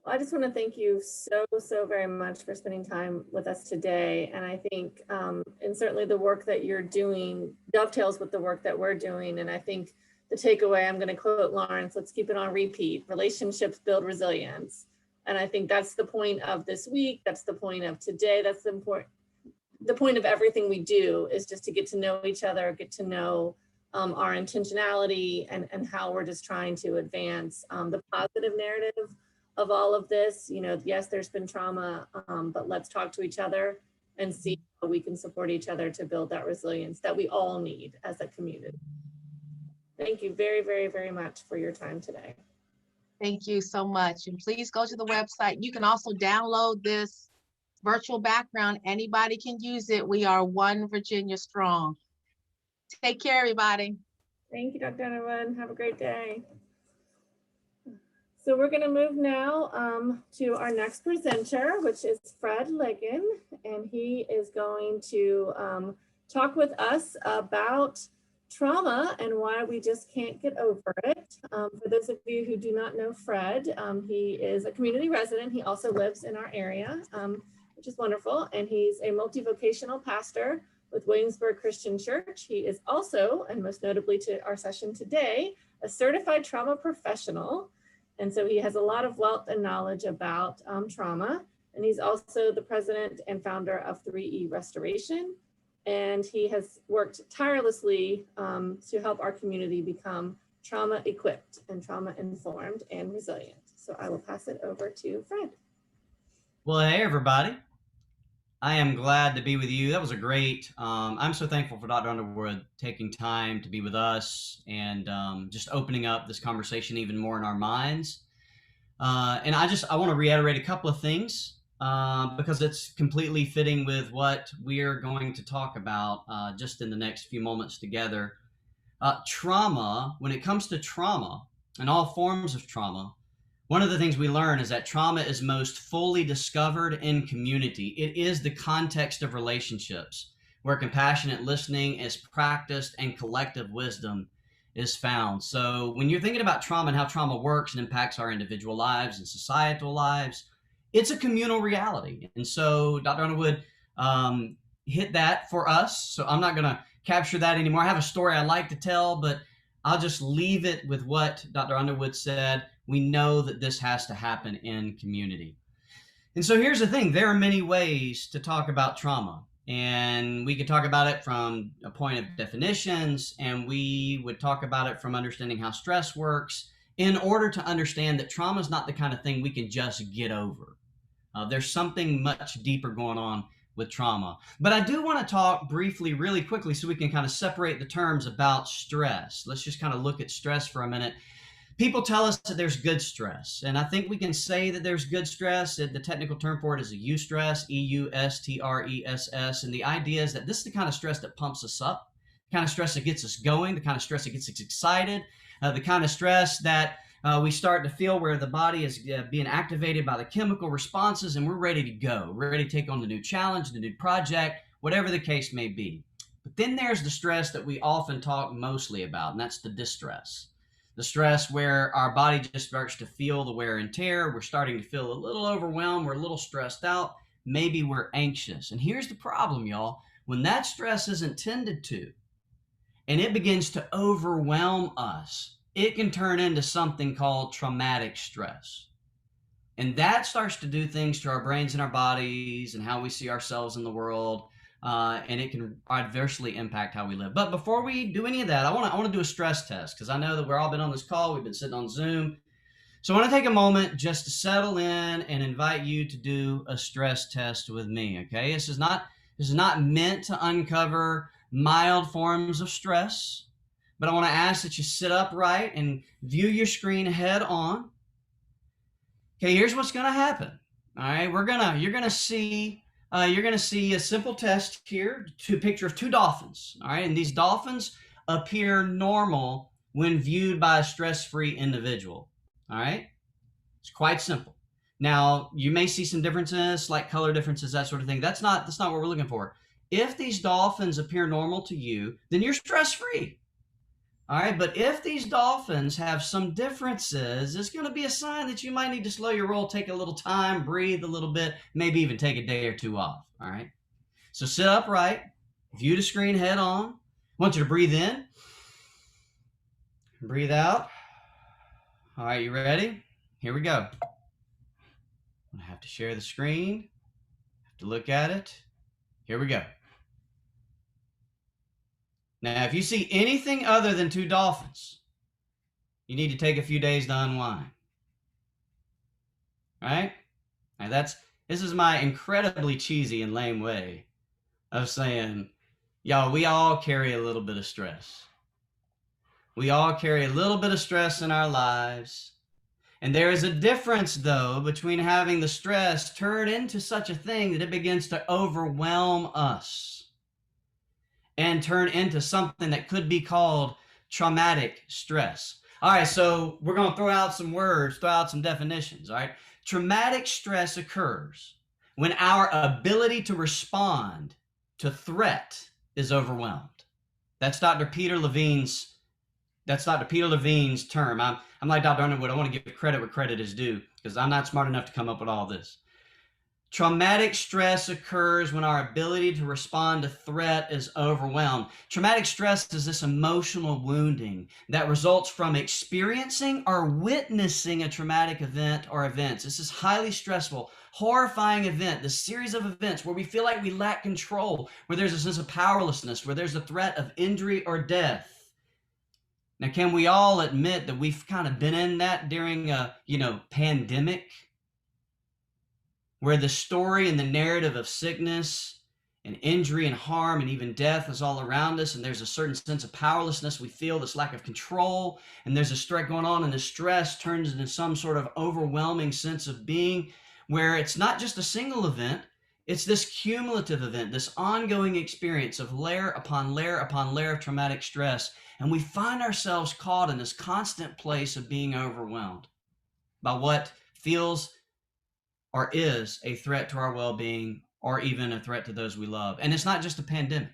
Well, I just want to thank you so very much for spending time with us today. And I think, and certainly the work that you're doing dovetails with the work that we're doing. And I think the takeaway, I'm going to quote Lawrence, let's keep it on repeat: relationships build resilience. And I think that's the point of this week. That's the point of today. That's the point of everything we do, is just to get to know each other, get to know our intentionality and how we're just trying to advance the positive narrative of all of this. Yes, there's been trauma, but let's talk to each other and see how we can support each other to build that resilience that we all need as a community. Thank you very much for your time today. Thank you so much. And please go to the website. You can also download this virtual background. Anybody can use it. We are one Virginia strong. Take care, everybody. Thank you, Dr. Underwood. Have a great day. So we're going to move now to our next presenter, which is Fred Liggin, and he is going to talk with us about trauma and why we just can't get over it. For those of you who do not know Fred, he is a community resident. He also lives in our area, which is wonderful, and he's a multivocational pastor with Williamsburg Christian Church. He is also, and most notably to our session today, a certified trauma professional. And so he has a lot of wealth and knowledge about trauma. And he's also the president and founder of 3E Restoration. And he has worked tirelessly to help our community become trauma equipped and trauma informed and resilient. So I will pass it over to Fred. Well, hey, everybody. I am glad to be with you. That was a great, I'm so thankful for Dr. Underwood taking time to be with us and just opening up this conversation even more in our minds. And I want to reiterate a couple of things because it's completely fitting with what we're going to talk about just in the next few moments together. Trauma, when it comes to trauma and all forms of trauma, one of the things we learn is that trauma is most fully discovered in community. It is the context of relationships where compassionate listening is practiced and collective wisdom is found. So when you're thinking about trauma and how trauma works and impacts our individual lives and societal lives, it's a communal reality. And so Dr. Underwood hit that for us. So I'm not going to capture that anymore. I have a story I like to tell, but I'll just leave it with what Dr. Underwood said. We know that this has to happen in community. And so here's the thing. There are many ways to talk about trauma. And we could talk about it from a point of definitions, and we would talk about it from understanding how stress works in order to understand that trauma is not the kind of thing we can just get over. There's something much deeper going on with trauma. But I do want to talk briefly, really quickly, so we can kind of separate the terms about stress. Let's just kind of look at stress for a minute. People tell us that there's good stress, and I think we can say that there's good stress. The technical term for it is a eustress, E-U-S-T-R-E-S-S, and the idea is that this is the kind of stress that pumps us up, the kind of stress that gets us going, the kind of stress that gets us excited, the kind of stress that we start to feel where the body is being activated by the chemical responses, and we're ready to go. We're ready to take on the new challenge, the new project, whatever the case may be. But then there's the stress that we often talk mostly about, and that's the distress. The stress where our body just starts to feel the wear and tear. We're starting to feel a little overwhelmed. We're a little stressed out. Maybe we're anxious. And here's the problem, y'all. When that stress isn't tended to, and it begins to overwhelm us, it can turn into something called traumatic stress. And that starts to do things to our brains and our bodies and how we see ourselves in the world. And it can adversely impact how we live. But before we do any of that, I want to do a stress test, because I know that we've all been on this call. We've been sitting on Zoom. So I want to take a moment just to settle in and invite you to do a stress test with me. Okay, this is not meant to uncover mild forms of stress, but I want to ask that you sit upright and view your screen head on. Okay, here's what's going to happen. All right, you're going to see a simple test here, a picture of two dolphins. All right, and these dolphins appear normal when viewed by a stress-free individual. All right, it's quite simple. Now, you may see some differences, like color differences, that sort of thing. That's not what we're looking for. If these dolphins appear normal to you, then you're stress-free. All right, but if these dolphins have some differences, it's going to be a sign that you might need to slow your roll, take a little time, breathe a little bit, maybe even take a day or two off. All right, so sit upright, view the screen head on. I want you to breathe in, breathe out. All right, you ready? Here we go. I have to share the screen, have to look at it. Here we go. Now, if you see anything other than two dolphins, you need to take a few days to unwind. All right? Now this is my incredibly cheesy and lame way of saying, y'all, we all carry a little bit of stress. We all carry a little bit of stress in our lives. And there is a difference, though, between having the stress turn into such a thing that it begins to overwhelm us and turn into something that could be called traumatic stress. All right, so we're going to throw out some words, throw out some definitions, all right? Traumatic stress occurs when our ability to respond to threat is overwhelmed. That's Dr. Peter Levine's term. I'm like Dr. Underwood. I want to give credit where credit is due because I'm not smart enough to come up with all this. Traumatic stress occurs when our ability to respond to threat is overwhelmed. Traumatic stress is this emotional wounding that results from experiencing or witnessing a traumatic event or events. This is highly stressful, horrifying event, this series of events where we feel like we lack control, where there's a sense of powerlessness, where there's a threat of injury or death. Now, can we all admit that we've kind of been in that during a, pandemic, where the story and the narrative of sickness and injury and harm and even death is all around us, and there's a certain sense of powerlessness we feel, this lack of control, and there's a stress going on, and the stress turns into some sort of overwhelming sense of being, where it's not just a single event, it's this cumulative event, this ongoing experience of layer upon layer upon layer of traumatic stress. And we find ourselves caught in this constant place of being overwhelmed by what feels or is a threat to our well-being or even a threat to those we love. And it's not just a pandemic.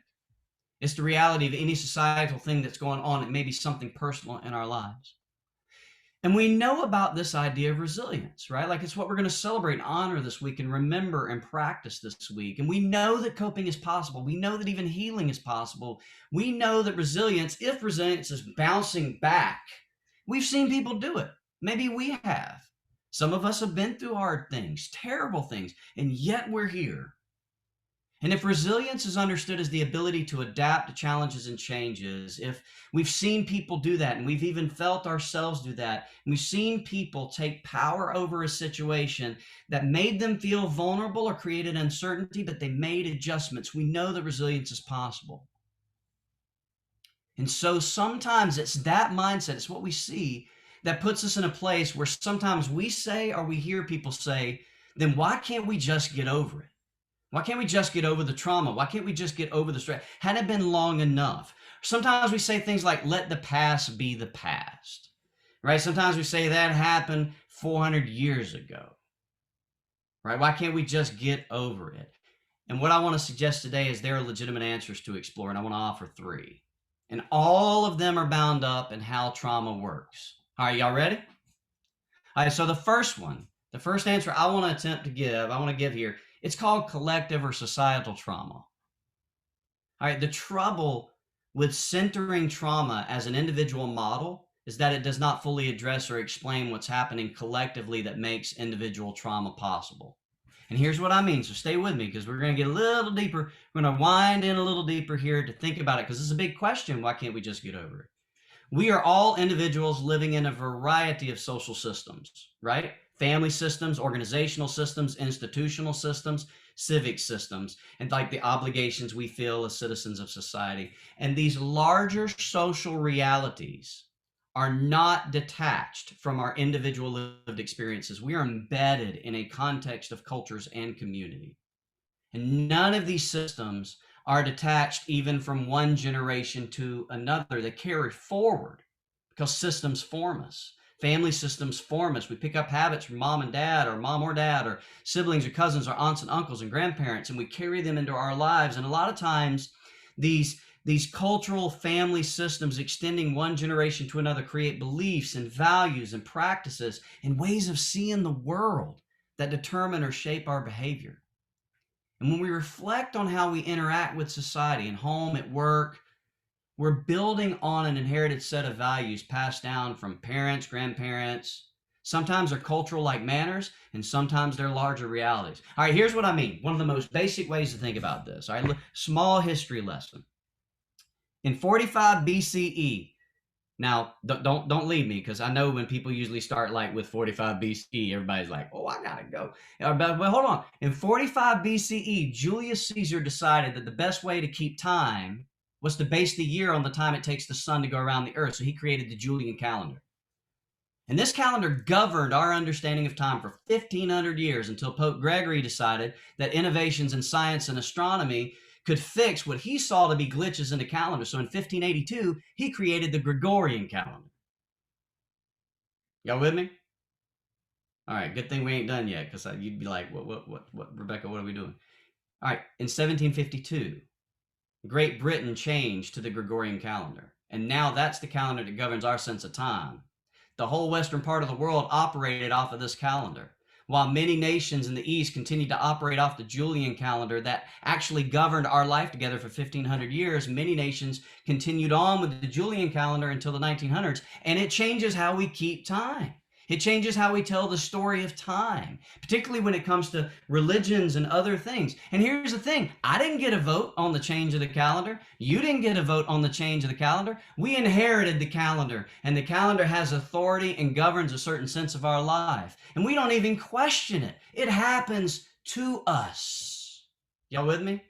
It's the reality of any societal thing that's going on. It may be something personal in our lives. And we know about this idea of resilience, right? Like it's what we're going to celebrate and honor this week and remember and practice this week. And we know that coping is possible. We know that even healing is possible. We know that resilience, if resilience is bouncing back, we've seen people do it. Maybe we have. Some of us have been through hard things, terrible things, and yet we're here. And if resilience is understood as the ability to adapt to challenges and changes, if we've seen people do that, and we've even felt ourselves do that, and we've seen people take power over a situation that made them feel vulnerable or created uncertainty, but they made adjustments, we know that resilience is possible. And so sometimes it's that mindset, it's what we see, that puts us in a place where sometimes we say or we hear people say, then why can't we just get over it? Why can't we just get over the trauma? Why can't we just get over the stress? Had it been long enough? Sometimes we say things like, let the past be the past, right? Sometimes we say that happened 400 years ago, right? Why can't we just get over it? And what I want to suggest today is there are legitimate answers to explore, and I want to offer 3. And all of them are bound up in how trauma works. All right, y'all ready? All right, so the first answer I want to give here, it's called collective or societal trauma. All right, the trouble with centering trauma as an individual model is that it does not fully address or explain what's happening collectively that makes individual trauma possible. And here's what I mean, so stay with me because we're going to get a little deeper. We're going to wind in a little deeper here to think about it because this is a big question. Why can't we just get over it? We are all individuals living in a variety of social systems, right? Family systems, organizational systems, institutional systems, civic systems, and like the obligations we feel as citizens of society. And these larger social realities are not detached from our individual lived experiences. We are embedded in a context of cultures and community. And none of these systems are detached even from one generation to another. They carry forward because systems form us. Family systems form us. We pick up habits from mom or dad, or siblings or cousins or aunts and uncles and grandparents, and we carry them into our lives. And a lot of times these cultural family systems extending one generation to another create beliefs and values and practices and ways of seeing the world that determine or shape our behavior. And when we reflect on how we interact with society, at home, at work, we're building on an inherited set of values passed down from parents, grandparents. Sometimes they're cultural like manners, and sometimes they're larger realities. All right, here's what I mean. One of the most basic ways to think about this. All right, small history lesson. In 45 BCE, now don't leave me because I know when people usually start like with 45 BCE, everybody's like, oh, I gotta go. But hold on. In 45 BCE, Julius Caesar decided that the best way to keep time was to base the year on the time it takes the sun to go around the earth. So he created the Julian calendar. And this calendar governed our understanding of time for 1,500 years until Pope Gregory decided that innovations in science and astronomy could fix what he saw to be glitches in the calendar. So in 1582, he created the Gregorian calendar. Y'all with me? All right, good thing we ain't done yet, because you'd be like, what, Rebecca, what are we doing? All right, in 1752, Great Britain changed to the Gregorian calendar. And now that's the calendar that governs our sense of time. The whole western part of the world operated off of this calendar, while many nations in the East continued to operate off the Julian calendar that actually governed our life together for 1,500 years. Many nations continued on with the Julian calendar until the 1900s, and it changes how we keep time. It changes how we tell the story of time, particularly when it comes to religions and other things. And here's the thing. I didn't get a vote on the change of the calendar. You didn't get a vote on the change of the calendar. We inherited the calendar, and the calendar has authority and governs a certain sense of our life. And we don't even question it. It happens to us. Y'all with me?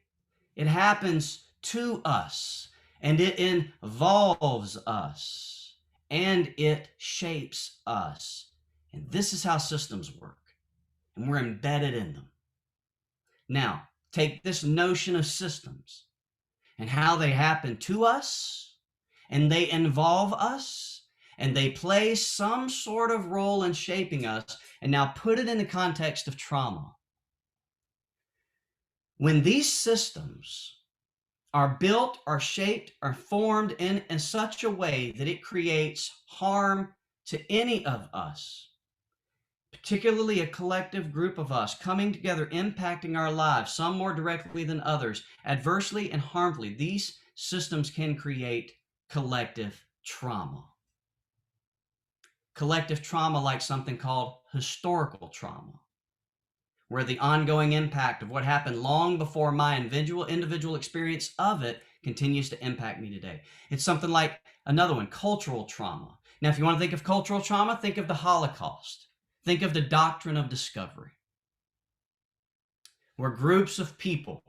It happens to us, and it involves us, and it shapes us. And this is how systems work, and we're embedded in them. Now, take this notion of systems and how they happen to us, and they involve us, and they play some sort of role in shaping us, and now put it in the context of trauma. When these systems are built, are shaped, are formed in such a way that it creates harm to any of us, particularly a collective group of us coming together, impacting our lives, some more directly than others, adversely and harmfully, these systems can create collective trauma. Collective trauma, like something called historical trauma, where the ongoing impact of what happened long before my individual experience of it continues to impact me today. It's something like another one, cultural trauma. Now, if you want to think of cultural trauma, think of the Holocaust. Think of the doctrine of discovery, where groups of people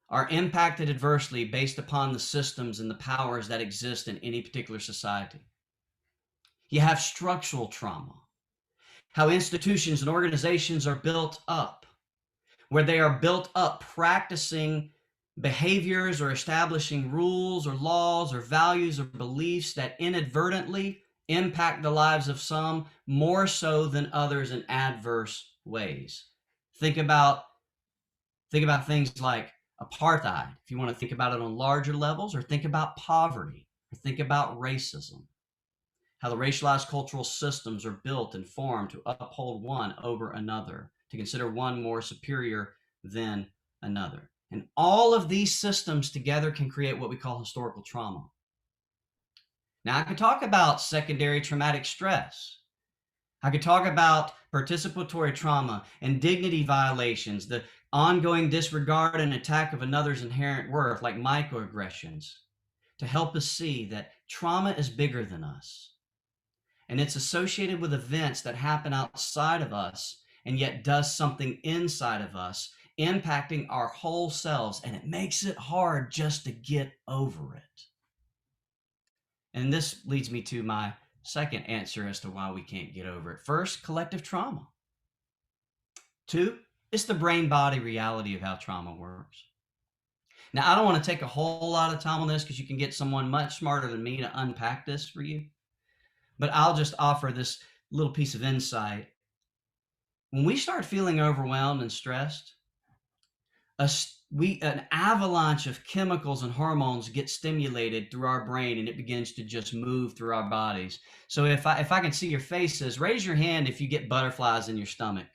are impacted adversely based upon the systems and the powers that exist in any particular society. You have structural trauma, how institutions and organizations are built up, where they are built up practicing behaviors or establishing rules or laws or values or beliefs that inadvertently impact the lives of some more so than others in adverse ways. Think about things like apartheid, if you want to think about it on larger levels, or think about poverty, or think about racism, how the racialized cultural systems are built and formed to uphold one over another, to consider one more superior than another. And all of these systems together can create what we call historical trauma. Now, I could talk about secondary traumatic stress. I could talk about participatory trauma and dignity violations, the ongoing disregard and attack of another's inherent worth, like microaggressions, to help us see that trauma is bigger than us. And it's associated with events that happen outside of us and yet does something inside of us, impacting our whole selves. And it makes it hard just to get over it. And this leads me to my second answer as to why we can't get over it. First, collective trauma. Two, it's the brain-body reality of how trauma works. Now, I don't want to take a whole lot of time on this because you can get someone much smarter than me to unpack this for you. But I'll just offer this little piece of insight. When we start feeling overwhelmed and stressed, an avalanche of chemicals and hormones get stimulated through our brain, and it begins to just move through our bodies. So if I can see your faces, raise your hand if you get butterflies in your stomach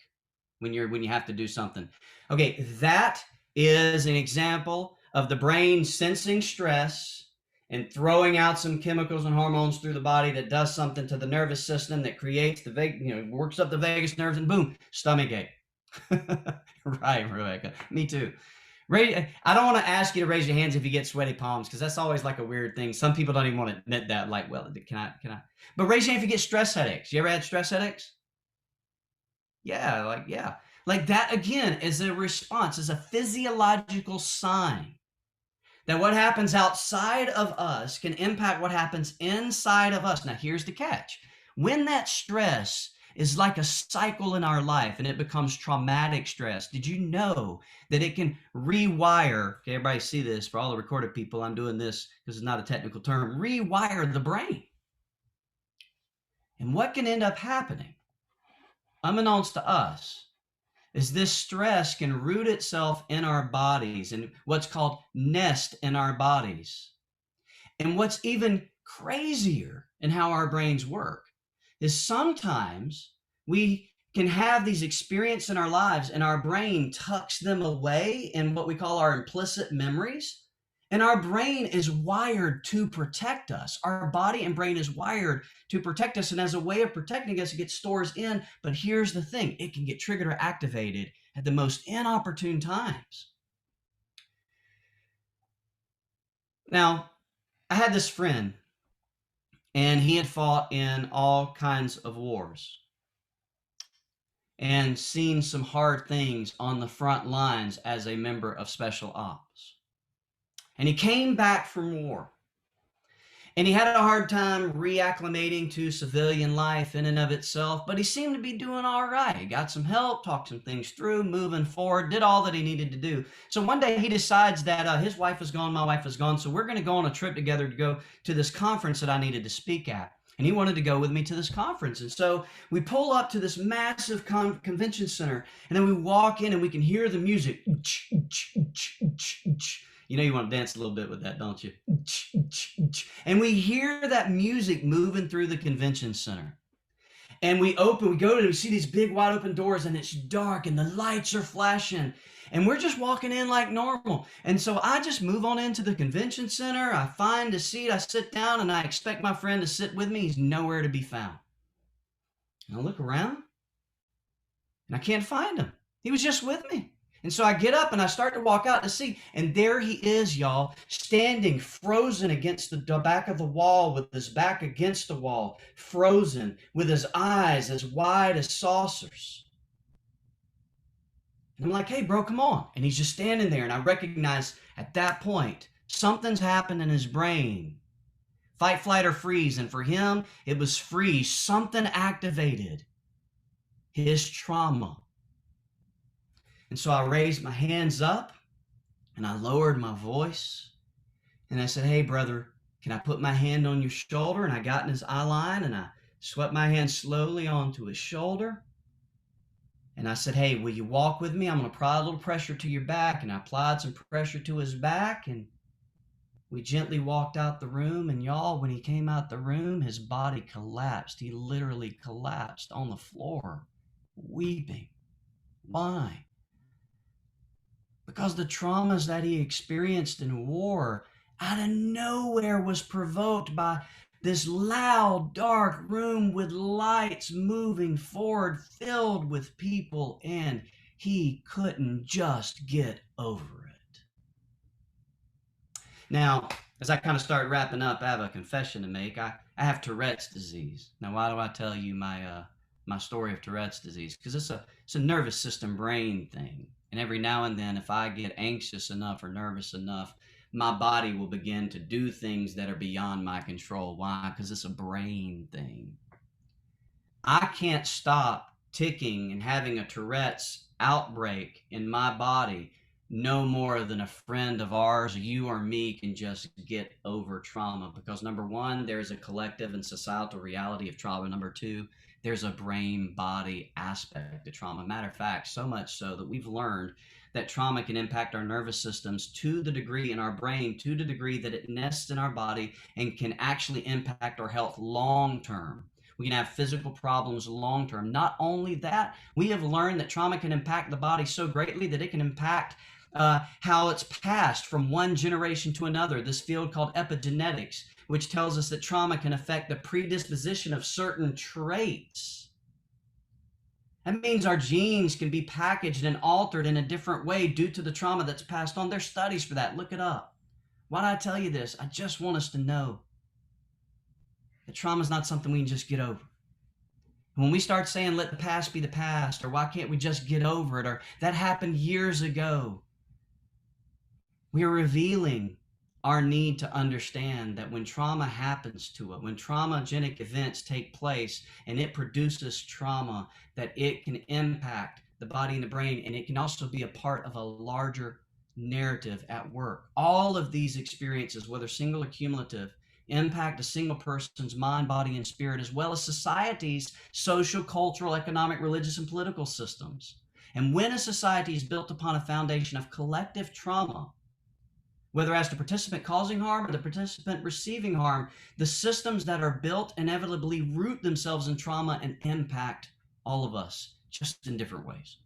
when you have to do something. Okay, that is an example of the brain sensing stress and throwing out some chemicals and hormones through the body that does something to the nervous system that creates works up the vagus nerves, and boom, stomach ache. Right, Rebecca. Me too. I don't want to ask you to raise your hands if you get sweaty palms, because that's always like a weird thing. Some people don't even want to admit that. Like, well, can I? But raise your hand if you get stress headaches. You ever had stress headaches? Yeah. Like that again is a response, is a physiological sign that what happens outside of us can impact what happens inside of us. Now, here's the catch. When that stress is like a cycle in our life and it becomes traumatic stress, did you know that it can rewire? Okay, everybody see this. For all the recorded people, I'm doing this because it's not a technical term. Rewire the brain. And what can end up happening, unbeknownst to us, is this stress can root itself in our bodies and what's called nest in our bodies. And what's even crazier in how our brains work is sometimes we can have these experiences in our lives and our brain tucks them away in what we call our implicit memories. And our brain is wired to protect us. Our body and brain is wired to protect us. And as a way of protecting us, it gets stores in. But here's the thing, it can get triggered or activated at the most inopportune times. Now, I had this friend, and he had fought in all kinds of wars and seen some hard things on the front lines as a member of special ops. And he came back from war. And he had a hard time reacclimating to civilian life in and of itself, but he seemed to be doing all right. He got some help, talked some things through, moving forward, did all that he needed to do. So one day he decides that his wife is gone, my wife is gone, so we're going to go on a trip together to go to this conference that I needed to speak at. And he wanted to go with me to this conference. And so we pull up to this massive convention center, and then we walk in and we can hear the music. You know you want to dance a little bit with that, don't you? And we hear that music moving through the convention center. And we go to, we see these big wide open doors, and it's dark and the lights are flashing. And we're just walking in like normal. And so I just move on into the convention center. I find a seat, I sit down, and I expect my friend to sit with me. He's nowhere to be found. And I look around, and I can't find him. He was just with me. And so I get up and I start to walk out to see, and there he is, y'all, standing frozen against the back of the wall with his back against the wall, frozen, with his eyes as wide as saucers. And I'm like, hey, bro, come on. And he's just standing there, and I recognize at that point, something's happened in his brain. Fight, flight, or freeze. And for him, it was freeze. Something activated his trauma. And so I raised my hands up and I lowered my voice and I said, hey, brother, can I put my hand on your shoulder? And I got in his eye line and I swept my hand slowly onto his shoulder. And I said, hey, will you walk with me? I'm going to apply a little pressure to your back. And I applied some pressure to his back, and we gently walked out the room. And y'all, when he came out the room, his body collapsed. He literally collapsed on the floor, weeping. Why? Because the traumas that he experienced in war out of nowhere was provoked by this loud, dark room with lights moving forward, filled with people, and he couldn't just get over it. Now, as I kind of start wrapping up, I have a confession to make. I have Tourette's disease. Now, why do I tell you my story of Tourette's disease? Because it's a nervous system brain thing. And every now and then, if I get anxious enough or nervous enough, my body will begin to do things that are beyond my control. Why? Because it's a brain thing. I can't stop ticking and having a Tourette's outbreak in my body no more than a friend of ours, you or me, can just get over trauma. Because number one, there's a collective and societal reality of trauma. Number two, there's a brain-body aspect to trauma. Matter of fact, so much so that we've learned that trauma can impact our nervous systems to the degree in our brain, to the degree that it nests in our body and can actually impact our health long-term. We can have physical problems long-term. Not only that, we have learned that trauma can impact the body so greatly that it can impact how it's passed from one generation to another. This field called epigenetics, which tells us that trauma can affect the predisposition of certain traits. That means our genes can be packaged and altered in a different way due to the trauma that's passed on. There's studies for that. Look it up. Why do I tell you this? I just want us to know that trauma is not something we can just get over. When we start saying, let the past be the past, or why can't we just get over it, or that happened years ago, we are revealing our need to understand that when trauma happens to it, when traumagenic events take place and it produces trauma, that it can impact the body and the brain, and it can also be a part of a larger narrative at work. All of these experiences, whether single or cumulative, impact a single person's mind, body, and spirit, as well as society's social, cultural, economic, religious, and political systems. And when a society is built upon a foundation of collective trauma, whether as the participant causing harm or the participant receiving harm, the systems that are built inevitably root themselves in trauma and impact all of us, just in different ways.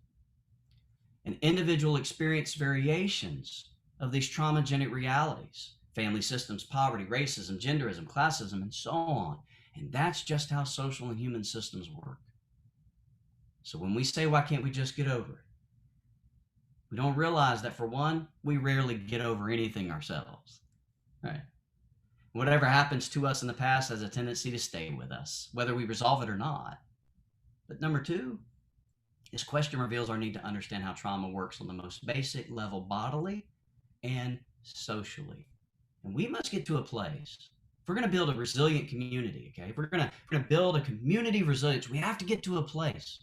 And individual experience variations of these traumagenic realities, family systems, poverty, racism, genderism, classism, and so on. And that's just how social and human systems work. So when we say, why can't we just get over it? We don't realize that, for one, we rarely get over anything ourselves, right? Whatever happens to us in the past has a tendency to stay with us, whether we resolve it or not. But number two, this question reveals our need to understand how trauma works on the most basic level, bodily and socially. And we must get to a place, if we're going to build a resilient community, okay, if we're going to build a community of resilience, we have to get to a place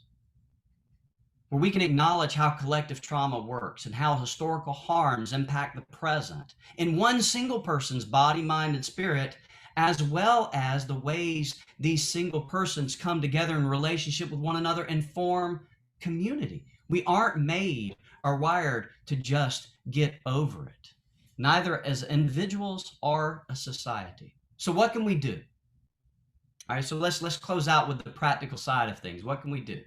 where we can acknowledge how collective trauma works and how historical harms impact the present in one single person's body, mind, and spirit, as well as the ways these single persons come together in relationship with one another and form community. We aren't made or wired to just get over it, neither as individuals or a society. So what can we do? All right, so let's close out with the practical side of things. What can we do?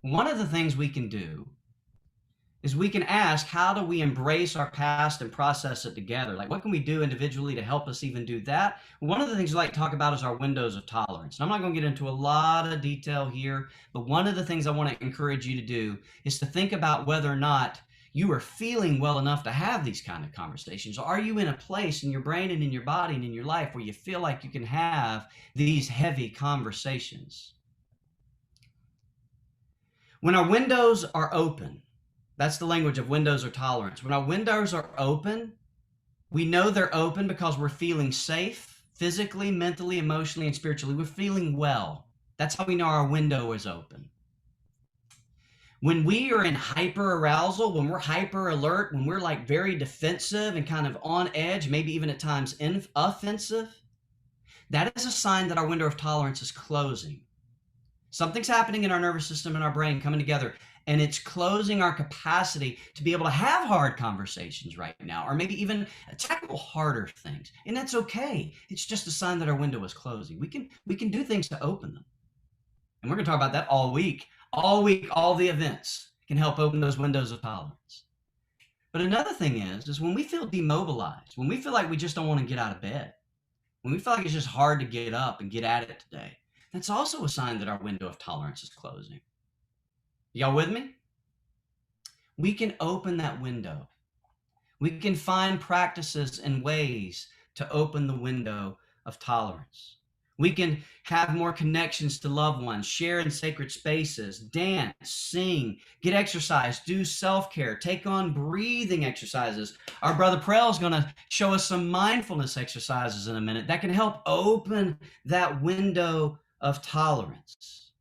One of the things we can do is we can ask, how do we embrace our past and process it together? Like, what can we do individually to help us even do that? One of the things we like to talk about is our windows of tolerance. And I'm not going to get into a lot of detail here, but one of the things I want to encourage you to do is to think about whether or not you are feeling well enough to have these kind of conversations. Are you in a place in your brain and in your body and in your life where you feel like you can have these heavy conversations? When our windows are open, that's the language of windows or tolerance. When our windows are open, we know they're open because we're feeling safe, physically, mentally, emotionally, and spiritually. We're feeling well. That's how we know our window is open. When we are in hyper arousal, when we're hyper alert, when we're like very defensive and kind of on edge, maybe even at times offensive, that is a sign that our window of tolerance is closing. Something's happening in our nervous system and our brain coming together, and it's closing our capacity to be able to have hard conversations right now, or maybe even tackle harder things. And that's okay. It's just a sign that our window is closing. We can do things to open them. And we're going to talk about that all week. All week, all the events can help open those windows of tolerance. But another thing is when we feel demobilized, when we feel like we just don't want to get out of bed, when we feel like it's just hard to get up and get at it today, that's also a sign that our window of tolerance is closing. Y'all with me? We can open that window. We can find practices and ways to open the window of tolerance. We can have more connections to loved ones, share in sacred spaces, dance, sing, get exercise, do self-care, take on breathing exercises. Our brother Prell is going to show us some mindfulness exercises in a minute that can help open that window of tolerance.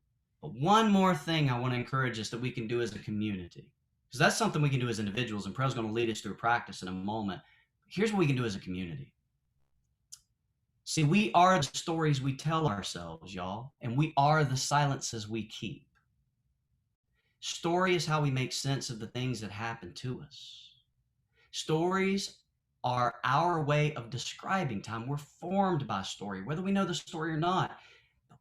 But one more thing I want to encourage us that we can do as a community, because that's something we can do as individuals, and Prell's going to lead us through practice in a moment. Here's what we can do as a community. See, we are the stories we tell ourselves, y'all, and we are the silences we keep. Story is how we make sense of the things that happen to us. Stories are our way of describing time. We're formed by story, whether we know the story or not.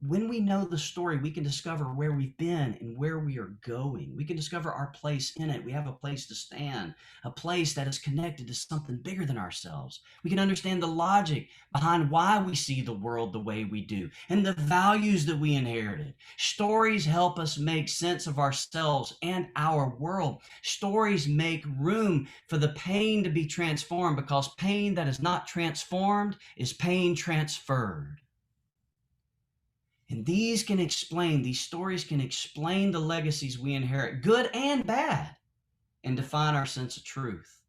When we know the story, we can discover where we've been and where we are going. We can discover our place in it. We have a place to stand, a place that is connected to something bigger than ourselves. We can understand the logic behind why we see the world the way we do and the values that we inherited. Stories help us make sense of ourselves and our world. Stories make room for the pain to be transformed, because pain that is not transformed is pain transferred. And these stories can explain the legacies we inherit, good and bad, and define our sense of truth.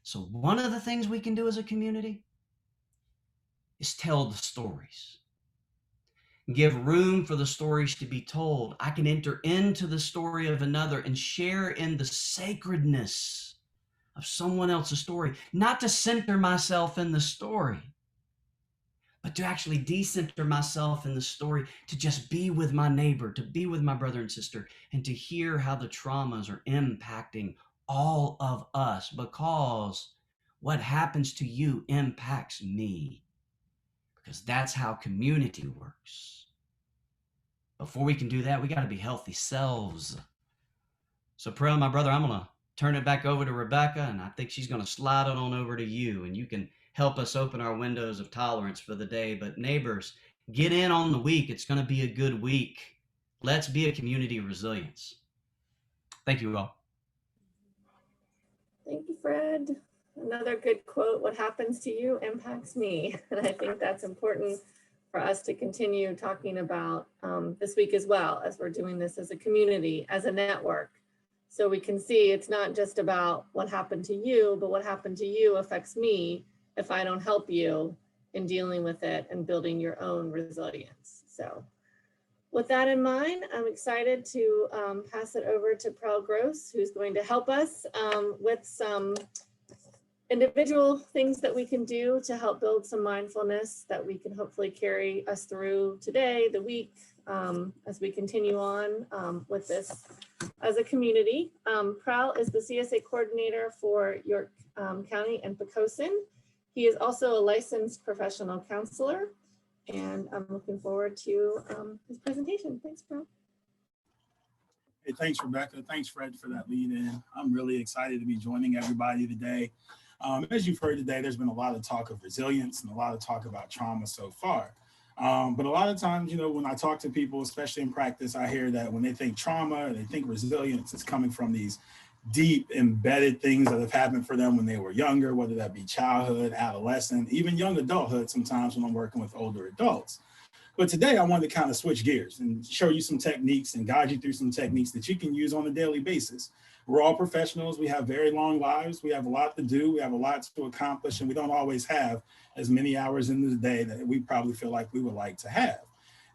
So one of the things we can do as a community is tell the stories. Give room for the stories to be told. I can enter into the story of another and share in the sacredness of someone else's story, not to center myself in the story, but to actually decenter myself in the story, to just be with my neighbor, to be with my brother and sister, and to hear how the traumas are impacting all of us, because what happens to you impacts me, because that's how community works. Before we can do that, we got to be healthy selves. So, Prell, my brother, I'm going to turn it back over to Rebecca, and I think she's going to slide it on over to you, and you can help us open our windows of tolerance for the day. But neighbors, get in on the week. It's going to be a good week. Let's be a community of resilience. Thank you all. Thank you, Fred. Another good quote, what happens to you impacts me. And I think that's important for us to continue talking about this week as well, as we're doing this as a community, as a network. So we can see it's not just about what happened to you, but what happened to you affects me if I don't help you in dealing with it and building your own resilience. So with that in mind, I'm excited to pass it over to Prell Gross, who's going to help us with some individual things that we can do to help build some mindfulness that we can hopefully carry us through today, the week, as we continue on with this as a community. Prell is the CSA coordinator for York County and Poquoson. He is also a licensed professional counselor, and I'm looking forward to his presentation. Thanks, Prell. Hey, thanks, Rebecca. Thanks, Fred, for that lead in. I'm really excited to be joining everybody today. As you've heard today, there's been a lot of talk of resilience and a lot of talk about trauma so far. But a lot of times, you know, when I talk to people, especially in practice, I hear that when they think trauma, they think resilience is coming from these deep embedded things that have happened for them when they were younger, whether that be childhood, adolescent, even young adulthood sometimes when I'm working with older adults. But today I wanted to kind of switch gears and show you some techniques and guide you through some techniques that you can use on a daily basis. We're all professionals. We have very long lives. We have a lot to do. We have a lot to accomplish, and we don't always have as many hours in the day that we probably feel like we would like to have.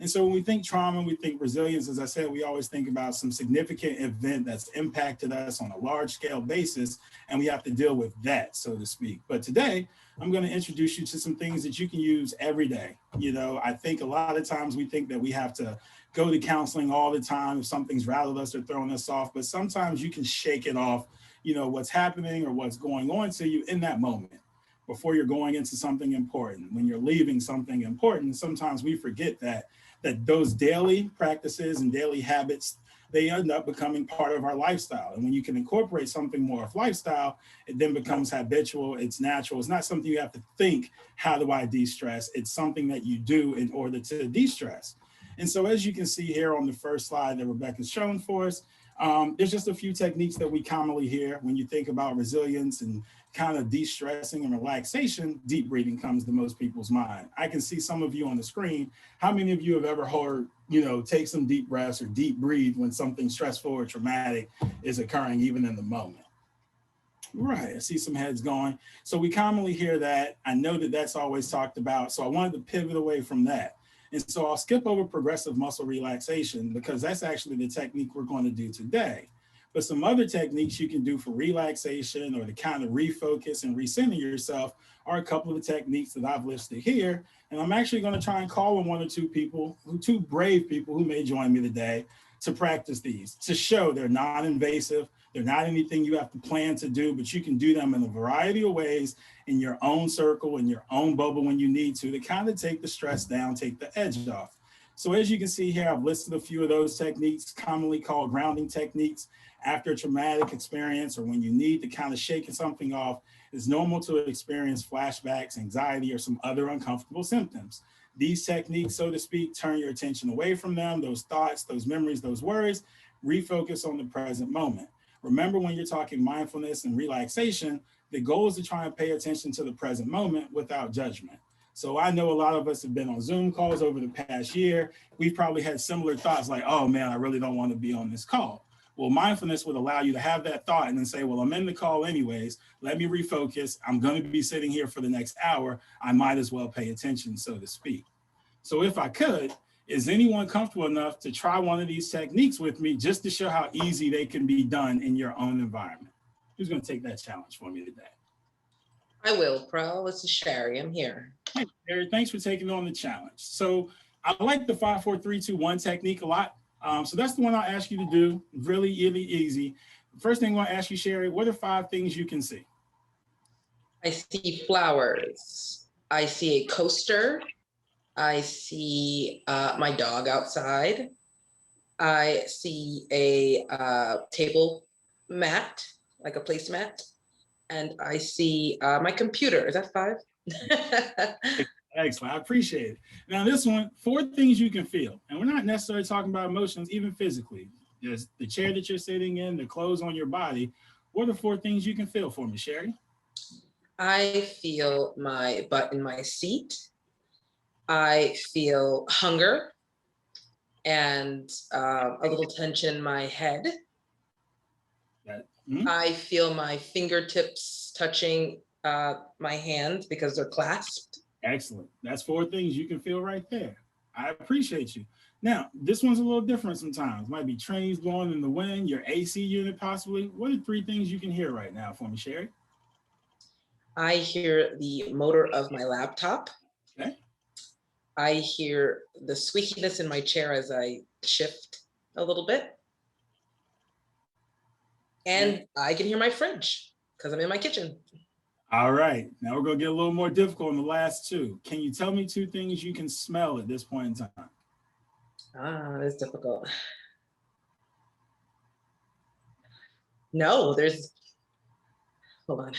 And so when we think trauma, we think resilience, as I said, we always think about some significant event that's impacted us on a large scale basis, and we have to deal with that, so to speak. But today, I'm going to introduce you to some things that you can use every day. You know, I think a lot of times we think that we have to go to counseling all the time if something's rattled us or thrown us off, but sometimes you can shake it off, you know, what's happening or what's going on to you in that moment before you're going into something important. When you're leaving something important, sometimes we forget that those daily practices and daily habits, they end up becoming part of our lifestyle. And when you can incorporate something more of lifestyle, it then becomes habitual, it's natural. It's not something you have to think, how do I de-stress? It's something that you do in order to de-stress. And so as you can see here on the first slide that Rebecca's shown for us, there's just a few techniques that we commonly hear when you think about resilience and kind of de-stressing and relaxation. Deep breathing comes to most people's mind. I can see some of you on the screen. How many of you have ever heard, you know, take some deep breaths or deep breathe when something stressful or traumatic is occurring even in the moment? Right, I see some heads going. So we commonly hear that. I know that that's always talked about. So I wanted to pivot away from that. And so I'll skip over progressive muscle relaxation because that's actually the technique we're going to do today. But some other techniques you can do for relaxation or to kind of refocus and recenter yourself are a couple of the techniques that I've listed here. And I'm actually going to try and call on one or two people, two brave people who may join me today to practice these, to show they're non-invasive. They're not anything you have to plan to do, but you can do them in a variety of ways in your own circle, in your own bubble when you need to kind of take the stress down, take the edge off. So as you can see here, I've listed a few of those techniques, commonly called grounding techniques. After a traumatic experience or when you need to kind of shake something off, it's normal to experience flashbacks, anxiety, or some other uncomfortable symptoms. These techniques, so to speak, turn your attention away from them, those thoughts, those memories, those worries, refocus on the present moment. Remember, when you're talking mindfulness and relaxation, the goal is to try and pay attention to the present moment without judgment. So I know a lot of us have been on Zoom calls over the past year. We've probably had similar thoughts like, oh man, I really don't want to be on this call. Well, mindfulness would allow you to have that thought and then say, well, I'm in the call anyways. Let me refocus. I'm going to be sitting here for the next hour. I might as well pay attention, so to speak. So if I could, is anyone comfortable enough to try one of these techniques with me just to show how easy they can be done in your own environment? Who's going to take that challenge for me today? I will, Prell. This is Sherry. I'm here. Hey, Sherry, thanks for taking on the challenge. So I like the 5, 4, 3, 2, 1 technique a lot. So that's the one I'll ask you to do. Really, really easy. First thing I want to ask you, Sherry, what are 5 things you can see? I see flowers. I see a coaster. I see my dog outside. I see a table mat, like a placemat. And I see my computer. Is that 5? Excellent. I appreciate it. Now, this one, 4 things you can feel. And we're not necessarily talking about emotions, even physically. There's the chair that you're sitting in, the clothes on your body. What are 4 things you can feel for me, Sherry? I feel my butt in my seat. I feel hunger and a little tension in my head. I feel my fingertips touching my hands because they're clasped. Excellent. That's 4 things you can feel right there. I appreciate you. Now, this one's a little different sometimes. Might be trains blowing in the wind, your AC unit possibly. What are 3 things you can hear right now for me, Sherry? I hear the motor of my laptop. Okay. I hear the squeakiness in my chair as I shift a little bit. And I can hear my fridge because I'm in my kitchen. All right. Now we're going to get a little more difficult in the last 2. Can you tell me 2 things you can smell at this point in time? That's difficult. No, hold on.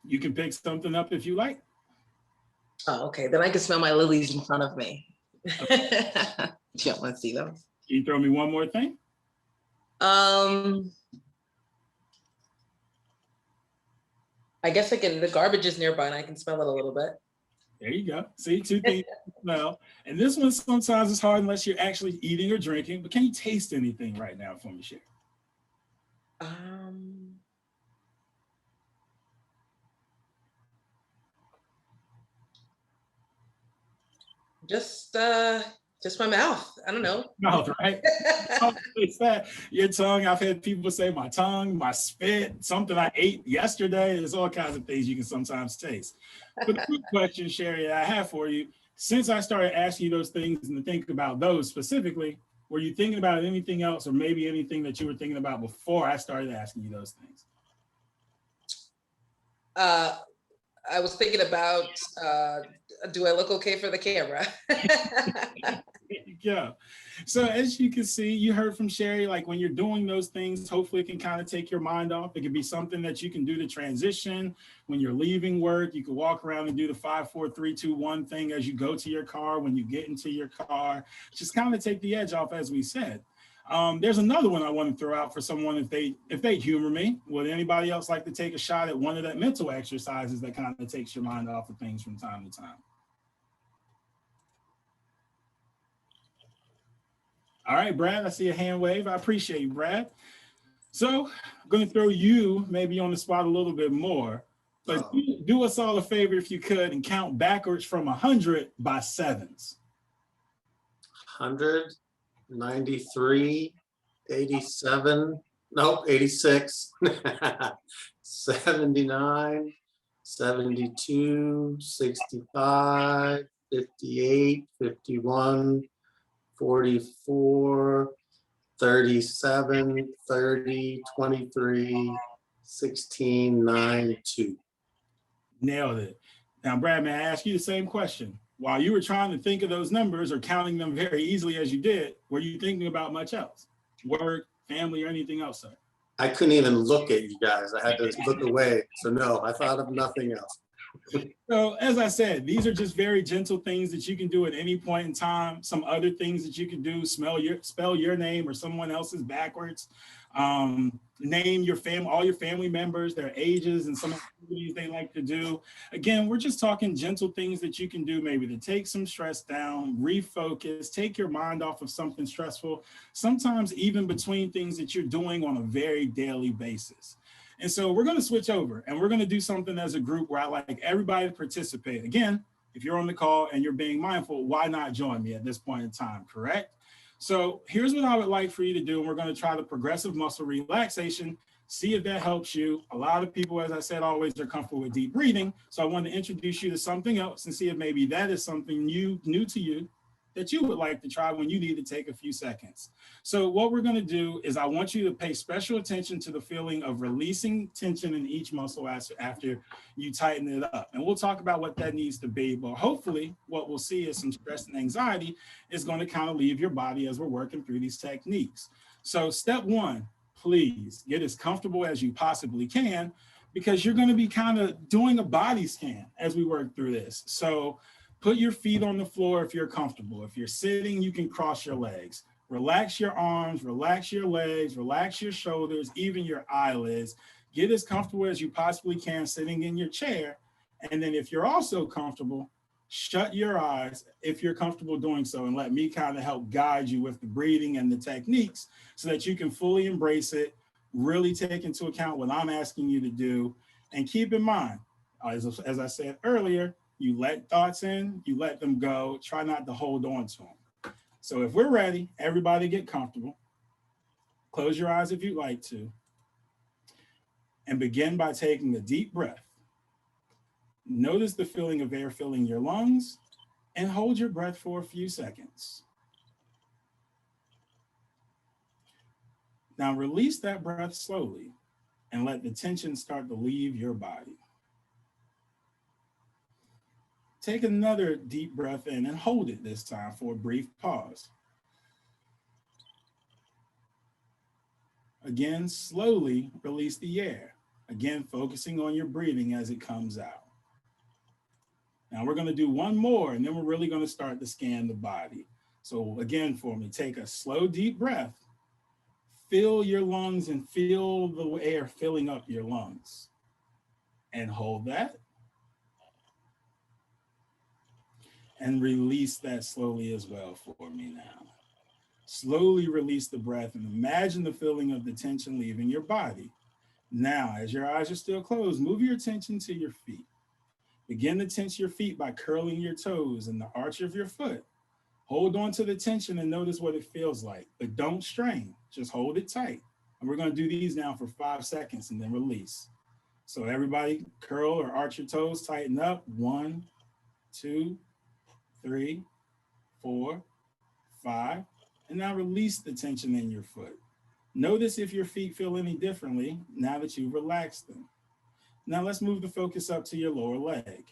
You can pick something up if you like. Oh, okay. Then I can smell my lilies in front of me. Okay. You don't want to see them? Can you throw me one more thing? I guess the garbage is nearby and I can smell it a little bit. There you go. See, 2 things you can smell. And this one sometimes is hard unless you're actually eating or drinking, but can you taste anything right now for me, Sherry? Just my mouth. I don't know. Mouth, right? It's that. Your tongue. I've had people say my tongue, my spit, something I ate yesterday. There's all kinds of things you can sometimes taste. But the quick question, Sherry, that I have for you, since I started asking you those things and to think about those specifically, were you thinking about anything else or maybe anything that you were thinking about before I started asking you those things? I was thinking about, do I look okay for the camera? There you go. So as you can see, you heard from Sherry, like when you're doing those things, hopefully it can kind of take your mind off. It could be something that you can do to transition. When you're leaving work, you can walk around and do the 5, 4, 3, 2, 1 thing as you go to your car, when you get into your car, just kind of take the edge off, as we said. There's another one I want to throw out for someone if they humor me. Would anybody else like to take a shot at one of that mental exercises that kind of takes your mind off of things from time to time? All right, Brad, I see a hand wave. I appreciate you, Brad. So I'm going to throw you maybe on the spot a little bit more, but do us all a favor if you could and count backwards from 100 by 7s. 100. 93, 87, nope, 86, 79, 72, 65, 58, 51, 44, 37, 30, 23, 16, 9, 2. Nailed it. Now, Brad, may I ask you the same question? While you were trying to think of those numbers or counting them very easily as you did, were you thinking about much else? Work, family, or anything else, sir? I couldn't even look at you guys. I had to look away. So no, I thought of nothing else. So as I said, these are just very gentle things that you can do at any point in time. Some other things that you can do, spell your name or someone else's backwards. Name your all your family members, their ages, and some activities they like to do. Again, we're just talking gentle things that you can do, maybe to take some stress down, refocus, take your mind off of something stressful, sometimes even between things that you're doing on a very daily basis. And so we're going to switch over and we're going to do something as a group where I like everybody to participate. Again, if you're on the call and you're being mindful, why not join me at this point in time, correct? So here's what I would like for you to do. And we're going to try the progressive muscle relaxation, see if that helps you. A lot of people, as I said, always are comfortable with deep breathing. So I want to introduce you to something else and see if maybe that is something new to you that you would like to try when you need to take a few seconds. So what we're going to do is I want you to pay special attention to the feeling of releasing tension in each muscle after you tighten it up. And we'll talk about what that needs to be, but hopefully what we'll see is some stress and anxiety is going to kind of leave your body as we're working through these techniques. So step one, please get as comfortable as you possibly can, because you're going to be kind of doing a body scan as we work through this. So put your feet on the floor if you're comfortable. If you're sitting, you can cross your legs. Relax your arms, relax your legs, relax your shoulders, even your eyelids. Get as comfortable as you possibly can sitting in your chair. And then if you're also comfortable, shut your eyes if you're comfortable doing so, and let me kind of help guide you with the breathing and the techniques so that you can fully embrace it, really take into account what I'm asking you to do. And keep in mind, as I said earlier, you let thoughts in, you let them go, try not to hold on to them. So if we're ready, everybody get comfortable. Close your eyes if you'd like to. And begin by taking a deep breath. Notice the feeling of air filling your lungs and hold your breath for a few seconds. Now release that breath slowly and let the tension start to leave your body. Take another deep breath in and hold it this time for a brief pause. Again, slowly release the air. Again, focusing on your breathing as it comes out. Now we're going to do one more, and then we're really going to start to scan the body. So again, for me, take a slow, deep breath. Fill your lungs and feel the air filling up your lungs. And hold that. And release that slowly as well for me now. Slowly release the breath and imagine the feeling of the tension leaving your body. Now, as your eyes are still closed, move your attention to your feet. Begin to tense your feet by curling your toes and the arch of your foot. Hold on to the tension and notice what it feels like, but don't strain, just hold it tight. And we're going to do these now for 5 seconds and then release. So everybody curl or arch your toes, tighten up. 1, 2, 3, 4, 5, and now release the tension in your foot. Notice if your feet feel any differently now that you've relaxed them. Now let's move the focus up to your lower leg.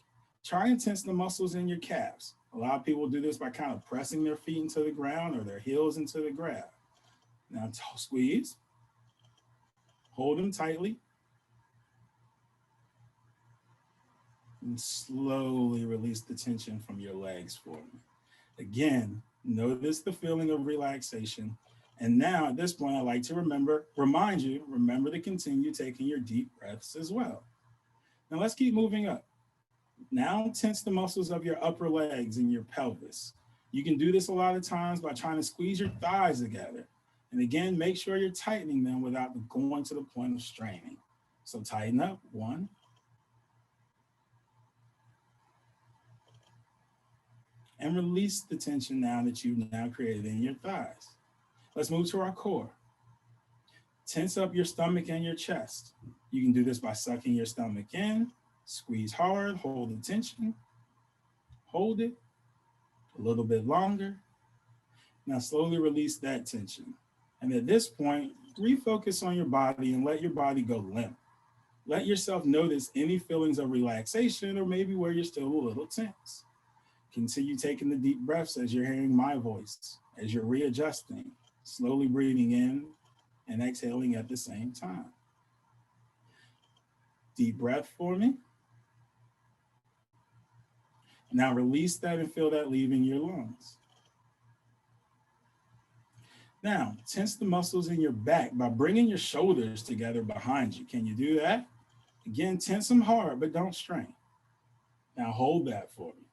Try and tense the muscles in your calves. A lot of people do this by kind of pressing their feet into the ground or their heels into the ground. Now squeeze, hold them tightly, and slowly release the tension from your legs for me. Again, notice the feeling of relaxation. And now at this point, I'd like to remind you to continue taking your deep breaths as well. Now let's keep moving up. Now tense the muscles of your upper legs and your pelvis. You can do this a lot of times by trying to squeeze your thighs together. And again, make sure you're tightening them without going to the point of straining. So tighten up, 1. And release the tension now that you've now created in your thighs. Let's move to our core. Tense up your stomach and your chest. You can do this by sucking your stomach in, squeeze hard, hold the tension, hold it a little bit longer. Now slowly release that tension. And at this point, refocus on your body and let your body go limp. Let yourself notice any feelings of relaxation or maybe where you're still a little tense. Continue taking the deep breaths as you're hearing my voice, as you're readjusting, slowly breathing in and exhaling at the same time. Deep breath for me. Now release that and feel that leaving your lungs. Now, tense the muscles in your back by bringing your shoulders together behind you. Can you do that? Again, tense them hard, but don't strain. Now hold that for me.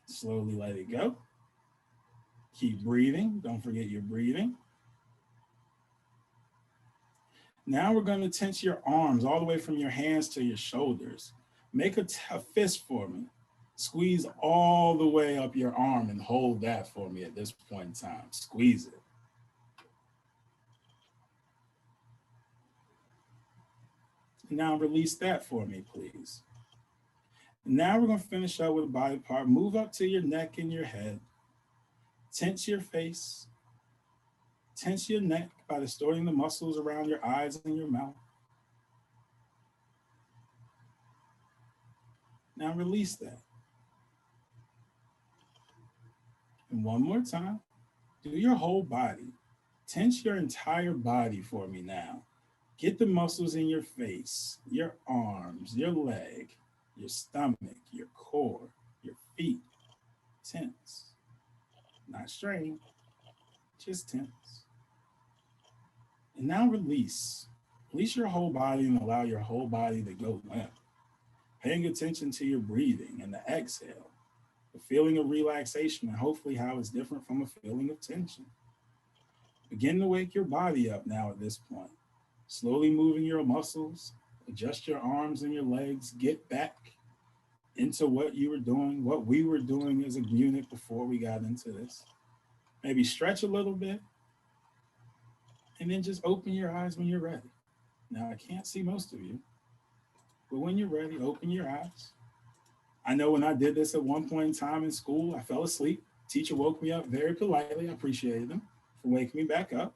Slowly let it go. Keep breathing. Don't forget your breathing. Now we're going to tense your arms all the way from your hands to your shoulders. Make a fist for me. Squeeze all the way up your arm and hold that for me at this point in time. Squeeze it. Now release that for me, please. Now we're going to finish up with a body part. Move up to your neck and your head. Tense your face. Tense your neck by distorting the muscles around your eyes and your mouth. Now release that. And one more time, do your whole body. Tense your entire body for me now. Get the muscles in your face, your arms, your leg, your stomach, your core, your feet. Tense. Not strain, just tense. And now release. Release your whole body and allow your whole body to go limp. Paying attention to your breathing and the exhale, the feeling of relaxation, and hopefully how it's different from a feeling of tension. Begin to wake your body up now at this point. Slowly moving your muscles, adjust your arms and your legs, get back into what you were doing, what we were doing as a unit before we got into this. Maybe stretch a little bit, and then just open your eyes when you're ready. Now, I can't see most of you, but when you're ready, open your eyes. I know when I did this at one point in time in school, I fell asleep. Teacher woke me up very politely. I appreciated them for waking me back up.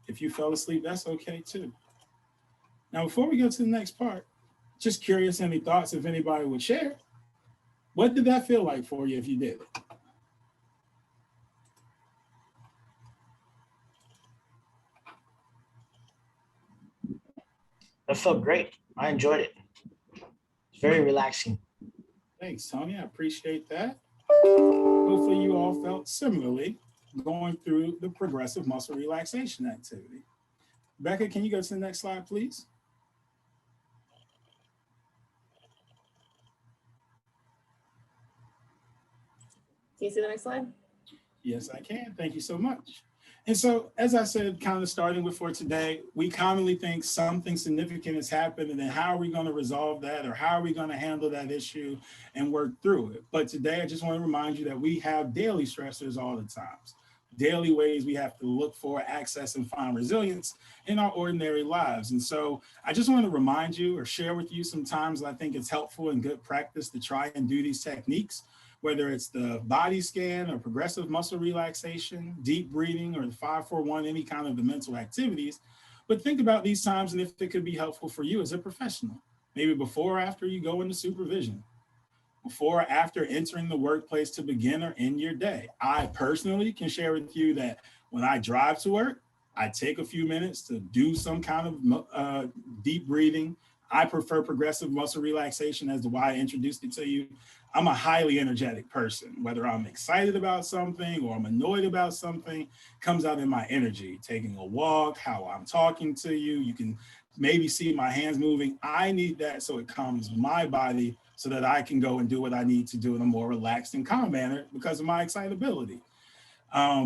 If you fell asleep, that's okay too. Now, before we go to the next part, just curious, any thoughts if anybody would share? What did that feel like for you if you did it? That felt great. I enjoyed it. It's very relaxing. Thanks, Tony. I appreciate that. Hopefully you all felt similarly going through the progressive muscle relaxation activity. Becca, can you go to the next slide, please? Can you see the next slide? Yes, I can. Thank you so much. And so, as I said, kind of starting with for today, we commonly think something significant has happened, and then how are we going to resolve that, or how are we going to handle that issue and work through it? But today, I just want to remind you that we have daily stressors all the time, daily ways we have to look for, access, and find resilience in our ordinary lives. And so I just want to remind you or share with you sometimes I think it's helpful and good practice to try and do these techniques, whether it's the body scan or progressive muscle relaxation, deep breathing, or the 5-4-1, any kind of the mental activities. But think about these times and if it could be helpful for you as a professional, maybe before or after you go into supervision, before or after entering the workplace to begin or end your day. I personally can share with you that when I drive to work, I take a few minutes to do some kind of deep breathing. I prefer progressive muscle relaxation as to why I introduced it to you. I'm a highly energetic person. Whether I'm excited about something or I'm annoyed about something, comes out in my energy. Taking a walk, how I'm talking to you, you can maybe see my hands moving. I need that so it calms my body so that I can go and do what I need to do in a more relaxed and calm manner because of my excitability.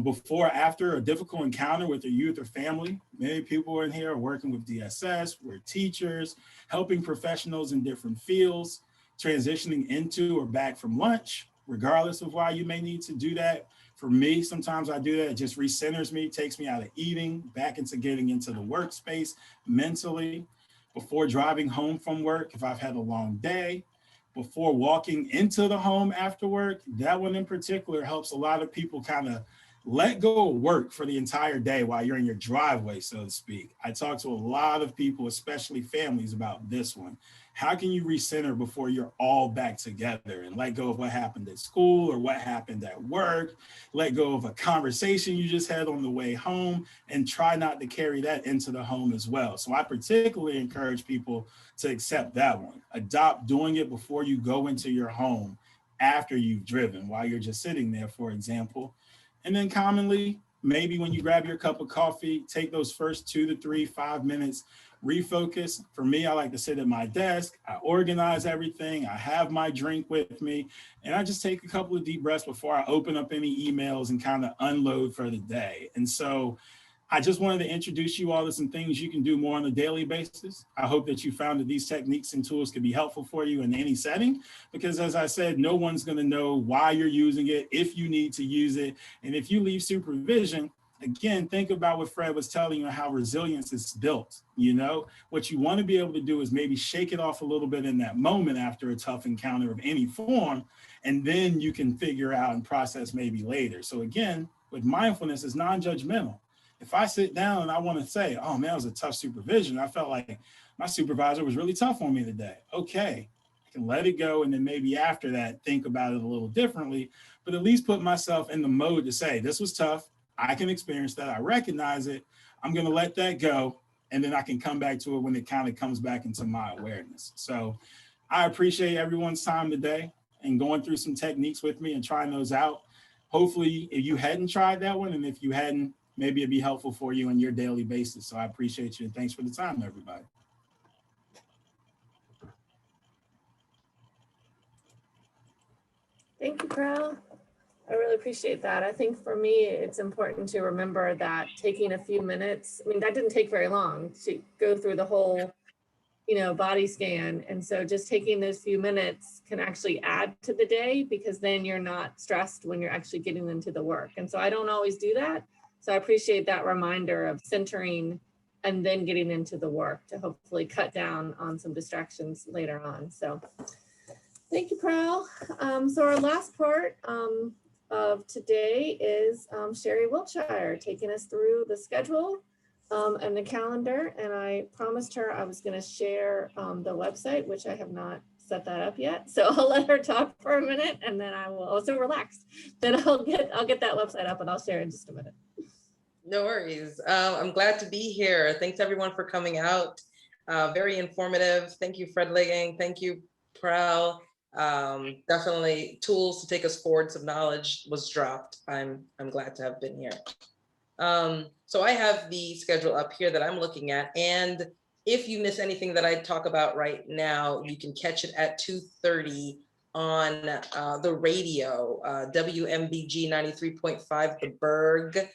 Before or after a difficult encounter with a youth or family, many people in here are working with DSS, we're teachers, helping professionals in different fields, transitioning into or back from lunch, regardless of why you may need to do that. For me, sometimes I do that, it just recenters me, takes me out of eating, back into getting into the workspace mentally. Before driving home from work, if I've had a long day, before walking into the home after work, that one in particular helps a lot of people kind of let go of work for the entire day while you're in your driveway, so to speak. I talk to a lot of people, especially families, about this one. How can you recenter before you're all back together and let go of what happened at school or what happened at work, let go of a conversation you just had on the way home, and try not to carry that into the home as well. So I particularly encourage people to accept that one. Adopt doing it before you go into your home after you've driven, while you're just sitting there, for example. And then commonly, maybe when you grab your cup of coffee, take those first 2 to 3, 5 minutes, refocus. For me, I like to sit at my desk, I organize everything, I have my drink with me, and I just take a couple of deep breaths before I open up any emails and kind of unload for the day. And so I just wanted to introduce you all to some things you can do more on a daily basis. I hope that you found that these techniques and tools could be helpful for you in any setting, because as I said, no one's going to know why you're using it, if you need to use it. And if you leave supervision, again, think about what Fred was telling you, how resilience is built. You know, what you want to be able to do is maybe shake it off a little bit in that moment after a tough encounter of any form, and then you can figure out and process maybe later. So again, with mindfulness, it's non-judgmental. If I sit down and I want to say, oh man, it was a tough supervision, I felt like my supervisor was really tough on me today. Okay, I can let it go. And then maybe after that, think about it a little differently, but at least put myself in the mode to say, this was tough. I can experience that. I recognize it. I'm going to let that go. And then I can come back to it when it kind of comes back into my awareness. So I appreciate everyone's time today and going through some techniques with me and trying those out. Hopefully, if you hadn't tried that one, and if you hadn't, maybe it'd be helpful for you on your daily basis. So I appreciate you. And thanks for the time, everybody. Thank you, Prell. I really appreciate that. I think for me, it's important to remember that taking a few minutes, I mean, that didn't take very long to go through the whole, body scan. And so just taking those few minutes can actually add to the day, because then you're not stressed when you're actually getting into the work. And so I don't always do that. So I appreciate that reminder of centering and then getting into the work to hopefully cut down on some distractions later on. So thank you, Prell. So our last part of today is Sherry Wiltshire taking us through the schedule and the calendar. And I promised her I was going to share the website, which I have not set that up yet. So I'll let her talk for a minute, and then I will also relax. Then I'll get that website up and I'll share in just a minute. No worries. I'm glad to be here. Thanks everyone for coming out. Very informative. Thank you, Fred Liggin. Thank you, Prell. Definitely tools to take us forward. Some knowledge was dropped. I'm glad to have been here. So I have the schedule up here that I'm looking at, and if you miss anything that I talk about right now, you can catch it at 2:30 on the radio, WMBG 93.5 The Berg.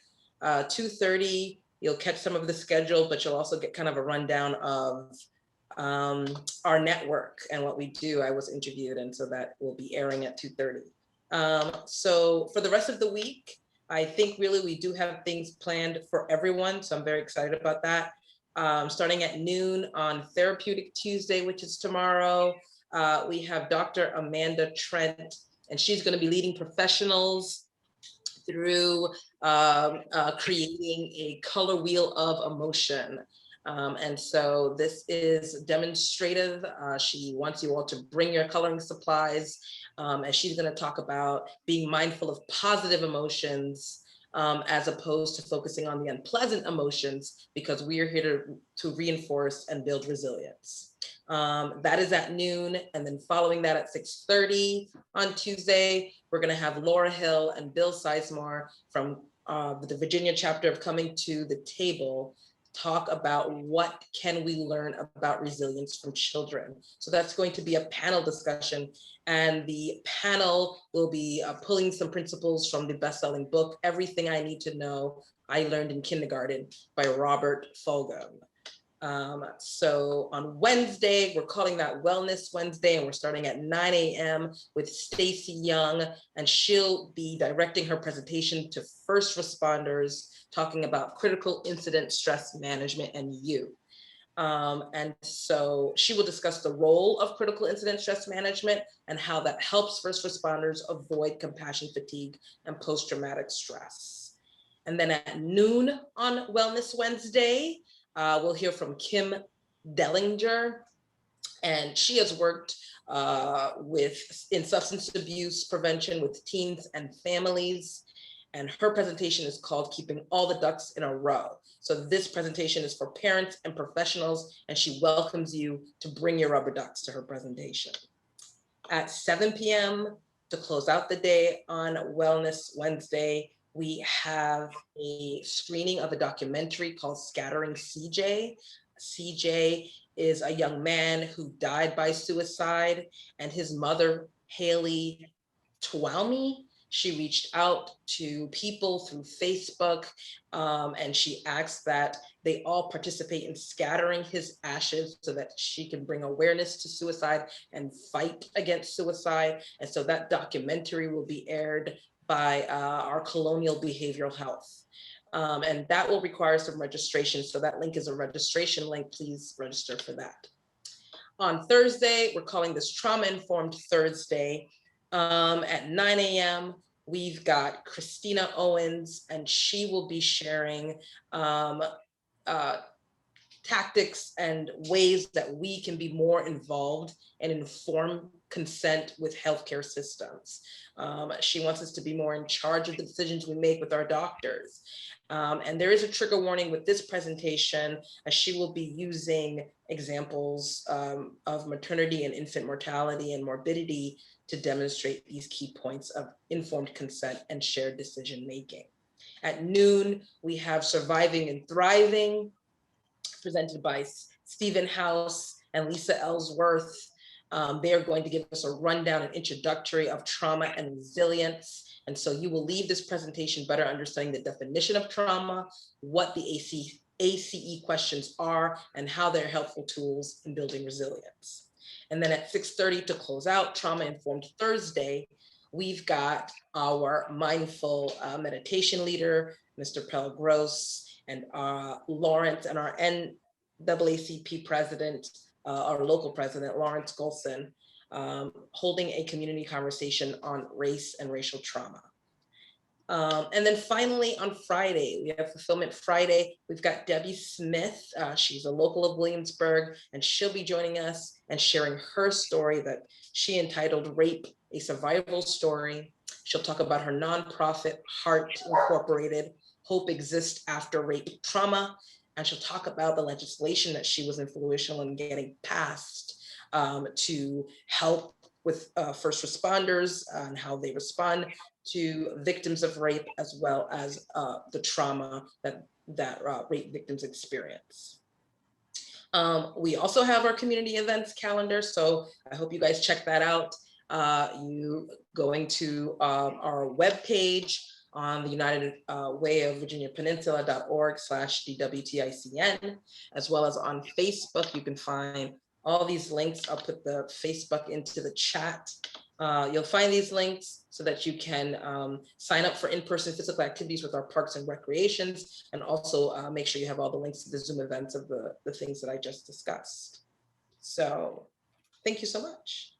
2:30, you'll catch some of the schedule, but you'll also get kind of a rundown of our network and what we do. I was interviewed, and so that will be airing at 2:30. So for the rest of the week, I think really we do have things planned for everyone. So I'm very excited about that. Starting at noon on Therapeutic Tuesday, which is tomorrow, we have Dr. Amanda Trent, and she's going to be leading professionals through creating a color wheel of emotion. And so this is demonstrative. She wants you all to bring your coloring supplies, and she's going to talk about being mindful of positive emotions as opposed to focusing on the unpleasant emotions, because we are here to reinforce and build resilience. That is at noon. And then following that at 6:30 on Tuesday, we're going to have Laura Hill and Bill Sizemore from the Virginia chapter of Coming to the Table talk about what can we learn about resilience from children. So that's going to be a panel discussion, and the panel will be pulling some principles from the best-selling book, Everything I Need to Know I Learned in Kindergarten by Robert Fulghum. So on Wednesday, we're calling that Wellness Wednesday, and we're starting at 9 a.m. with Stacy Young, and she'll be directing her presentation to first responders, talking about critical incident stress management and you. And so she will discuss the role of critical incident stress management and how that helps first responders avoid compassion fatigue and post-traumatic stress. And then at noon on Wellness Wednesday, we'll hear from Kim Dellinger, and she has worked in substance abuse prevention with teens and families. And her presentation is called Keeping All the Ducks in a Row. So this presentation is for parents and professionals, and she welcomes you to bring your rubber ducks to her presentation. At 7 p.m. to close out the day on Wellness Wednesday, we have a screening of a documentary called Scattering CJ. CJ is a young man who died by suicide, and his mother, Haley Twalmy, she reached out to people through Facebook, and she asked that they all participate in scattering his ashes so that she can bring awareness to suicide and fight against suicide. And so that documentary will be aired by our Colonial Behavioral Health. And that will require some registration. So that link is a registration link. Please register for that. On Thursday, we're calling this Trauma Informed Thursday. At 9 a.m., we've got Christina Owens, and she will be sharing tactics and ways that we can be more involved and inform consent with healthcare systems. She wants us to be more in charge of the decisions we make with our doctors. And there is a trigger warning with this presentation, as she will be using examples of maternity and infant mortality and morbidity to demonstrate these key points of informed consent and shared decision making. At noon, we have Surviving and Thriving, presented by Stephen House and Lisa Ellsworth. They are going to give us a rundown and introductory of trauma and resilience. And so you will leave this presentation better understanding the definition of trauma, what the ACE questions are, and how they're helpful tools in building resilience. And then at 6:30 to close out Trauma Informed Thursday, we've got our mindful meditation leader, Mr. Prell Gross, and Lawrence, and our NAACP president, our local president, Lawrence Golson, holding a community conversation on race and racial trauma. And then finally on Friday, we have Fulfillment Friday. We've got Debbie Smith. She's a local of Williamsburg, and she'll be joining us and sharing her story that she entitled Rape, a Survival Story. She'll talk about her nonprofit, Heart Incorporated, Hope Exists After Rape Trauma. And she'll talk about the legislation that she was influential in getting passed to help with first responders and how they respond to victims of rape, as well as the trauma that rape victims experience. We also have our community events calendar, so I hope you guys check that out. You going to our webpage on the United Way of Virginia Peninsula.org/DWTICN, as well as on Facebook. You can find all these links. I'll put the Facebook into the chat. You'll find these links so that you can sign up for in-person physical activities with our parks and recreations, and also make sure you have all the links to the Zoom events of the things that I just discussed. So thank you so much.